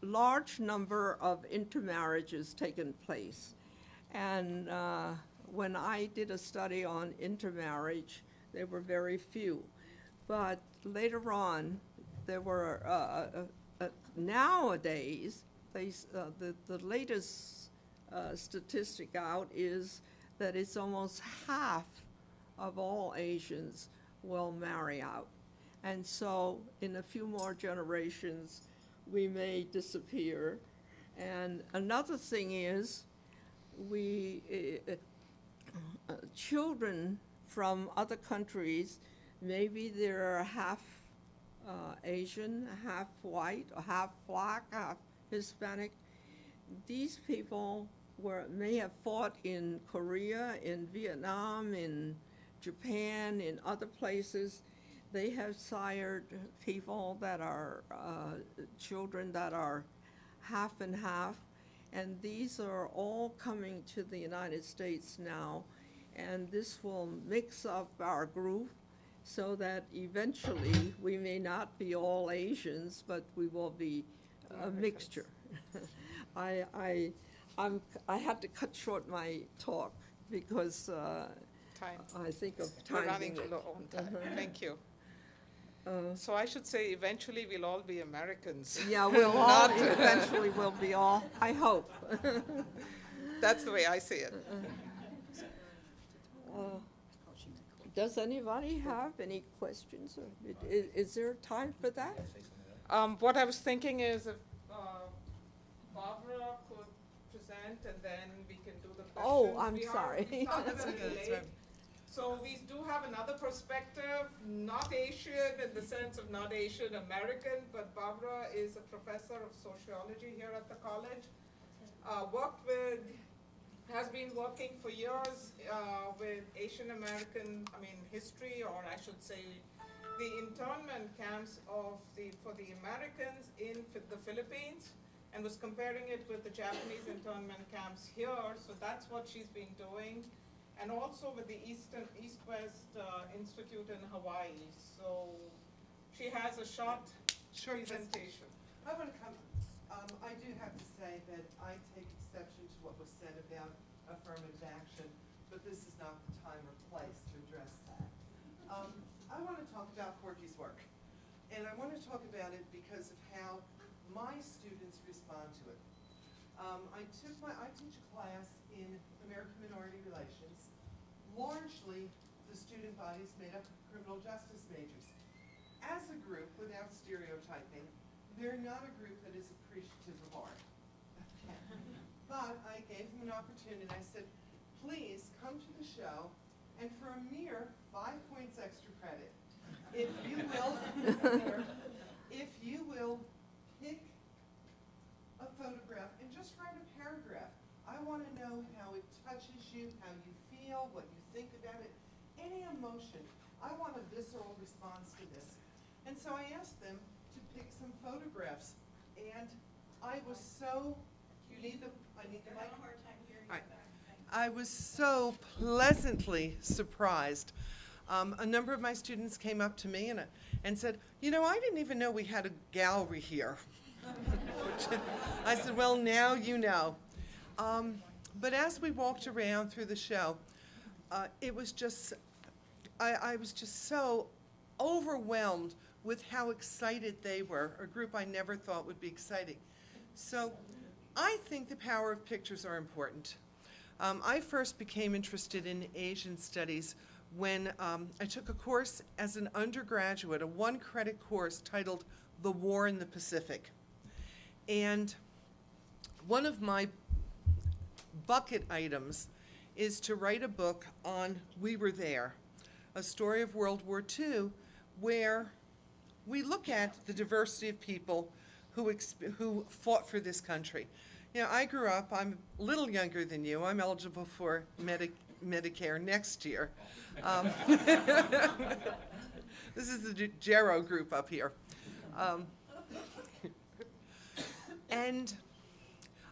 large number of intermarriages taking place. And when I did a study on intermarriage, there were very few. But later on, there were, nowadays, the latest statistic out is that it's almost half of all Asians will marry out. And so in a few more generations, we may disappear. And another thing is, children from other countries, maybe they're half Asian, half white, or half black, half Hispanic. These people may have fought in Korea, in Vietnam, in Japan, in other places. They have sired people that are children that are half and half, and these are all coming to the United States now, and this will mix up our group so that eventually we may not be all Asians, but we will be a mixture. I had to cut short my talk because Time. I think of We're time running limit. low on time. Thank you. So I should say eventually we'll all be Americans. Yeah, we'll all, Not- eventually we'll be all, I hope. That's the way I see it. Does anybody have any questions? Or is there time for that? What I was thinking is if Barbara could present and then we can do the questions. Oh, I'm We sorry. We started That's a little okay. late. So we do have another perspective, not Asian in the sense of not Asian American, but Barbara is a professor of sociology here at the college. Has been working for years with Asian American, history, or I should say, the internment camps for the Americans in the Philippines, and was comparing it with the Japanese internment camps here. So that's what she's been doing, and also with the East-West Institute in Hawaii. So she has a short presentation. I want to come. I do have to say that I take exception to what was said about affirmative action, but this is not the time or place to address that. I want to talk about Corky's work, and I want to talk about it because of how my students respond to it. I teach a class in American Minority Relations. Largely, the student body is made up of criminal justice majors. As a group, without stereotyping, they're not a group that is appreciative of art. But I gave them an opportunity. I said, please come to the show, and for a mere 5 points extra credit, if you will pick a photograph and just write a paragraph. I want to know how it touches you, how you feel, what you think about it, any emotion. I want a visceral response to this. And so I asked them to pick some photographs, and I was so, I need the mic. I was so pleasantly surprised. A number of my students came up to me and said, you know, I didn't even know we had a gallery here. I said, well, now you know. But as we walked around through the show, it was just, I was just so overwhelmed with how excited they were, a group I never thought would be exciting. So I think the power of pictures are important. I first became interested in Asian studies when I took a course as an undergraduate, a 1-credit course titled The War in the Pacific. And one of my bucket items is to write a book on We Were There, a story of World War II, where we look at the diversity of people who fought for this country. You know, I grew up, I'm a little younger than you, I'm eligible for Medicare next year. This is the Gero group up here. And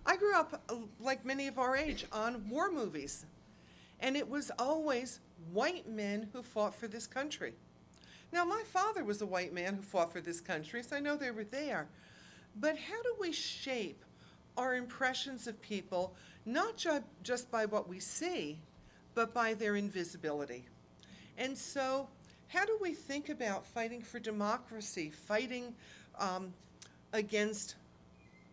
I grew up, like many of our age, on war movies. And it was always white men who fought for this country. Now, my father was a white man who fought for this country, so I know they were there. But how do we shape our impressions of people, not just by what we see, but by their invisibility? And so, how do we think about fighting for democracy, fighting against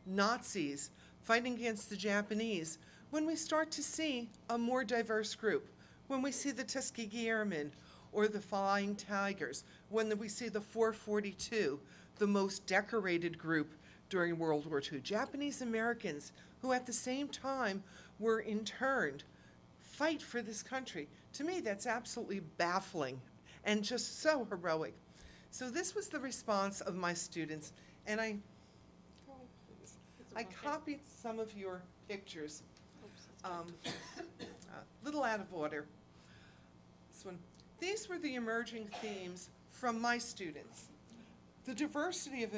Nazis, fighting against the Japanese, when we start to see a more diverse group, when we see the Tuskegee Airmen or the Flying Tigers, when we see the 442, the most decorated group during World War II, Japanese Americans who at the same time were interned, fight for this country. To me, that's absolutely baffling and just so heroic. So this was the response of my students, and I copied some of your pictures, a little out of order. This one. These were the emerging themes from my students. The diversity of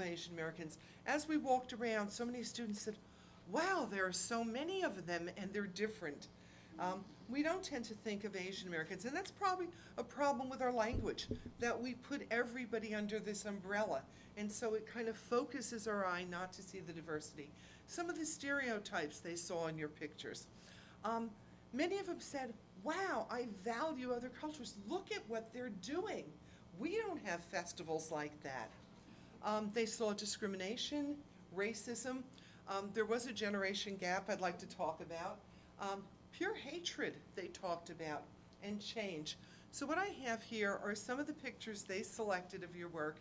Asian Americans. As we walked around, so many students said, wow, there are so many of them and they're different. We don't tend to think of Asian Americans, and that's probably a problem with our language, that we put everybody under this umbrella, and so it kind of focuses our eye not to see the diversity. Some of the stereotypes they saw in your pictures. Many of them said, wow, I value other cultures. Look at what they're doing. We don't have festivals like that. They saw discrimination, racism. There was a generation gap I'd like to talk about. Pure hatred they talked about, and change. So what I have here are some of the pictures they selected of your work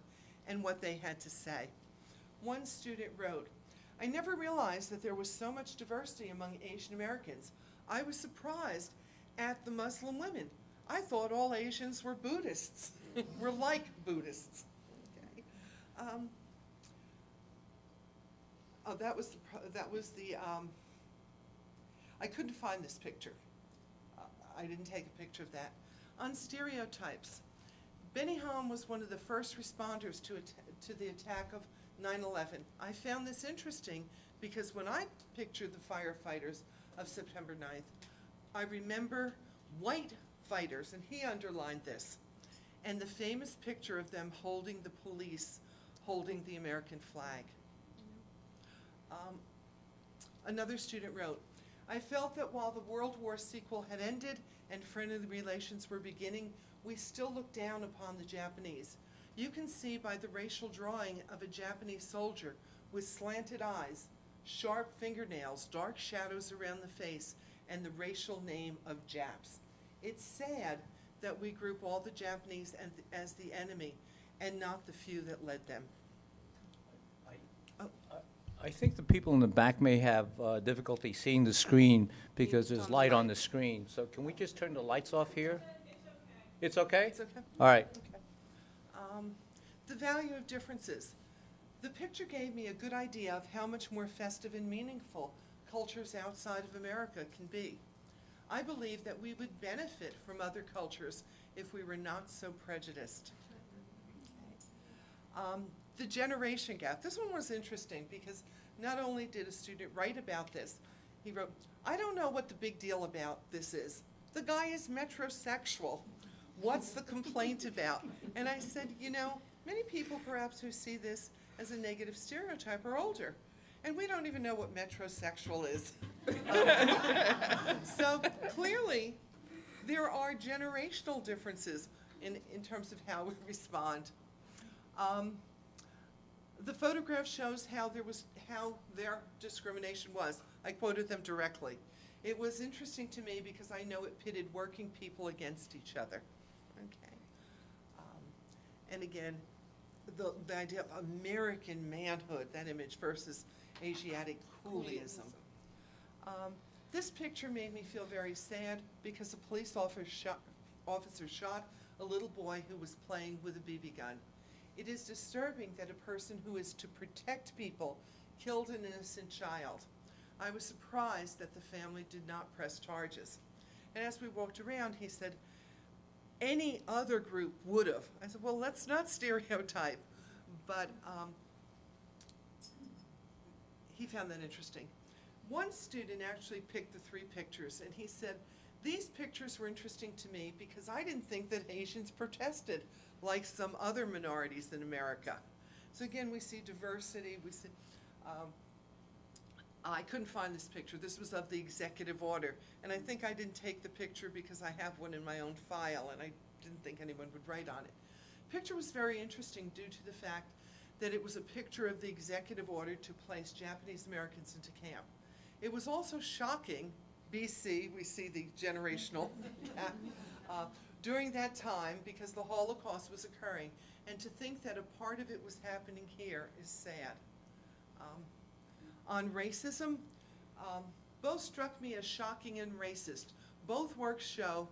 and what they had to say. One student wrote, I never realized that there was so much diversity among Asian Americans. I was surprised at the Muslim women. I thought all Asians were Buddhists. We're like Buddhists. Okay. I couldn't find this picture. I didn't take a picture of that. On stereotypes, Benny Hom was one of the first responders to the attack of 9/11. I found this interesting because when I pictured the firefighters of September 9th, I remember white fighters, and he underlined this, and the famous picture of them holding the police, holding the American flag. Another student wrote, I felt that while the World War sequel had ended and friendly relations were beginning, we still looked down upon the Japanese. You can see by the racial drawing of a Japanese soldier with slanted eyes, sharp fingernails, dark shadows around the face, and the racial name of Japs. It's sad that we group all the Japanese as the enemy and not the few that led them. I think the people in the back may have difficulty seeing the screen because It's there's on the light on right. the screen. So can we just turn the lights off here? It's okay? It's okay? All right. Okay. The value of differences. The picture gave me a good idea of how much more festive and meaningful cultures outside of America can be. I believe that we would benefit from other cultures if we were not so prejudiced. The generation gap. This one was interesting because not only did a student write about this, he wrote, "I don't know what the big deal about this is. The guy is metrosexual. What's the complaint about?" And I said, you know, many people perhaps who see this as a negative stereotype are older, and we don't even know what metrosexual is. So clearly, there are generational differences in terms of how we respond. The photograph shows how their discrimination was. I quoted them directly. It was interesting to me because I know it pitted working people against each other. Okay. And again, the idea of American manhood, that image, versus Asiatic coolieism. This picture made me feel very sad because a police officer shot a little boy who was playing with a BB gun. It is disturbing that a person who is to protect people killed an innocent child. I was surprised that the family did not press charges. And as we walked around, he said, any other group would have. I said, well, let's not stereotype. But he found that interesting. One student actually picked the 3 pictures, and he said, these pictures were interesting to me because I didn't think that Asians protested like some other minorities in America. So again, we see diversity, we see, I couldn't find this picture. This was of the executive order, and I think I didn't take the picture because I have one in my own file, and I didn't think anyone would write on it. Picture was very interesting due to the fact that it was a picture of the executive order to place Japanese Americans into camp. It was also shocking, BC, we see the generational gap, during that time because the Holocaust was occurring, and to think that a part of it was happening here is sad. On racism, both struck me as shocking and racist. Both works show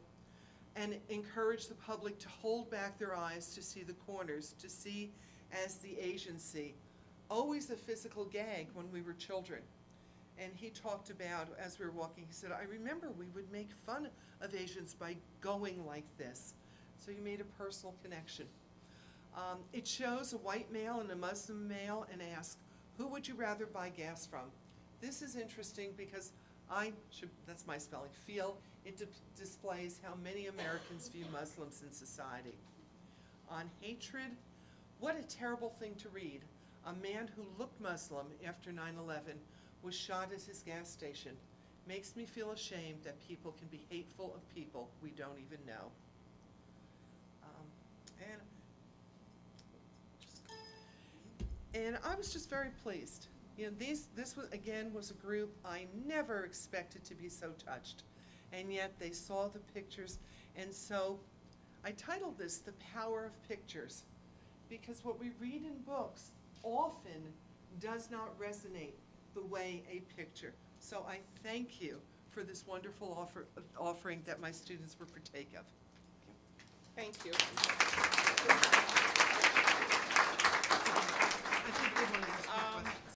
and encourage the public to hold back their eyes to see the corners, to see as the Asians see. Always a physical gag when we were children. And he talked about, as we were walking, he said, I remember we would make fun of Asians by going like this. So he made a personal connection. It shows a white male and a Muslim male and asks, who would you rather buy gas from? This is interesting because that's my spelling, feel it displays how many Americans view Muslims in society. On hatred, what a terrible thing to read. A man who looked Muslim after 9/11 was shot at his gas station. Makes me feel ashamed that people can be hateful of people we don't even know. And I was just very pleased. You know, this was, again, was a group I never expected to be so touched. And yet they saw the pictures. And so I titled this The Power of Pictures, because what we read in books often does not resonate the way a picture. So I thank you for this wonderful offering that my students were partake of. Thank you.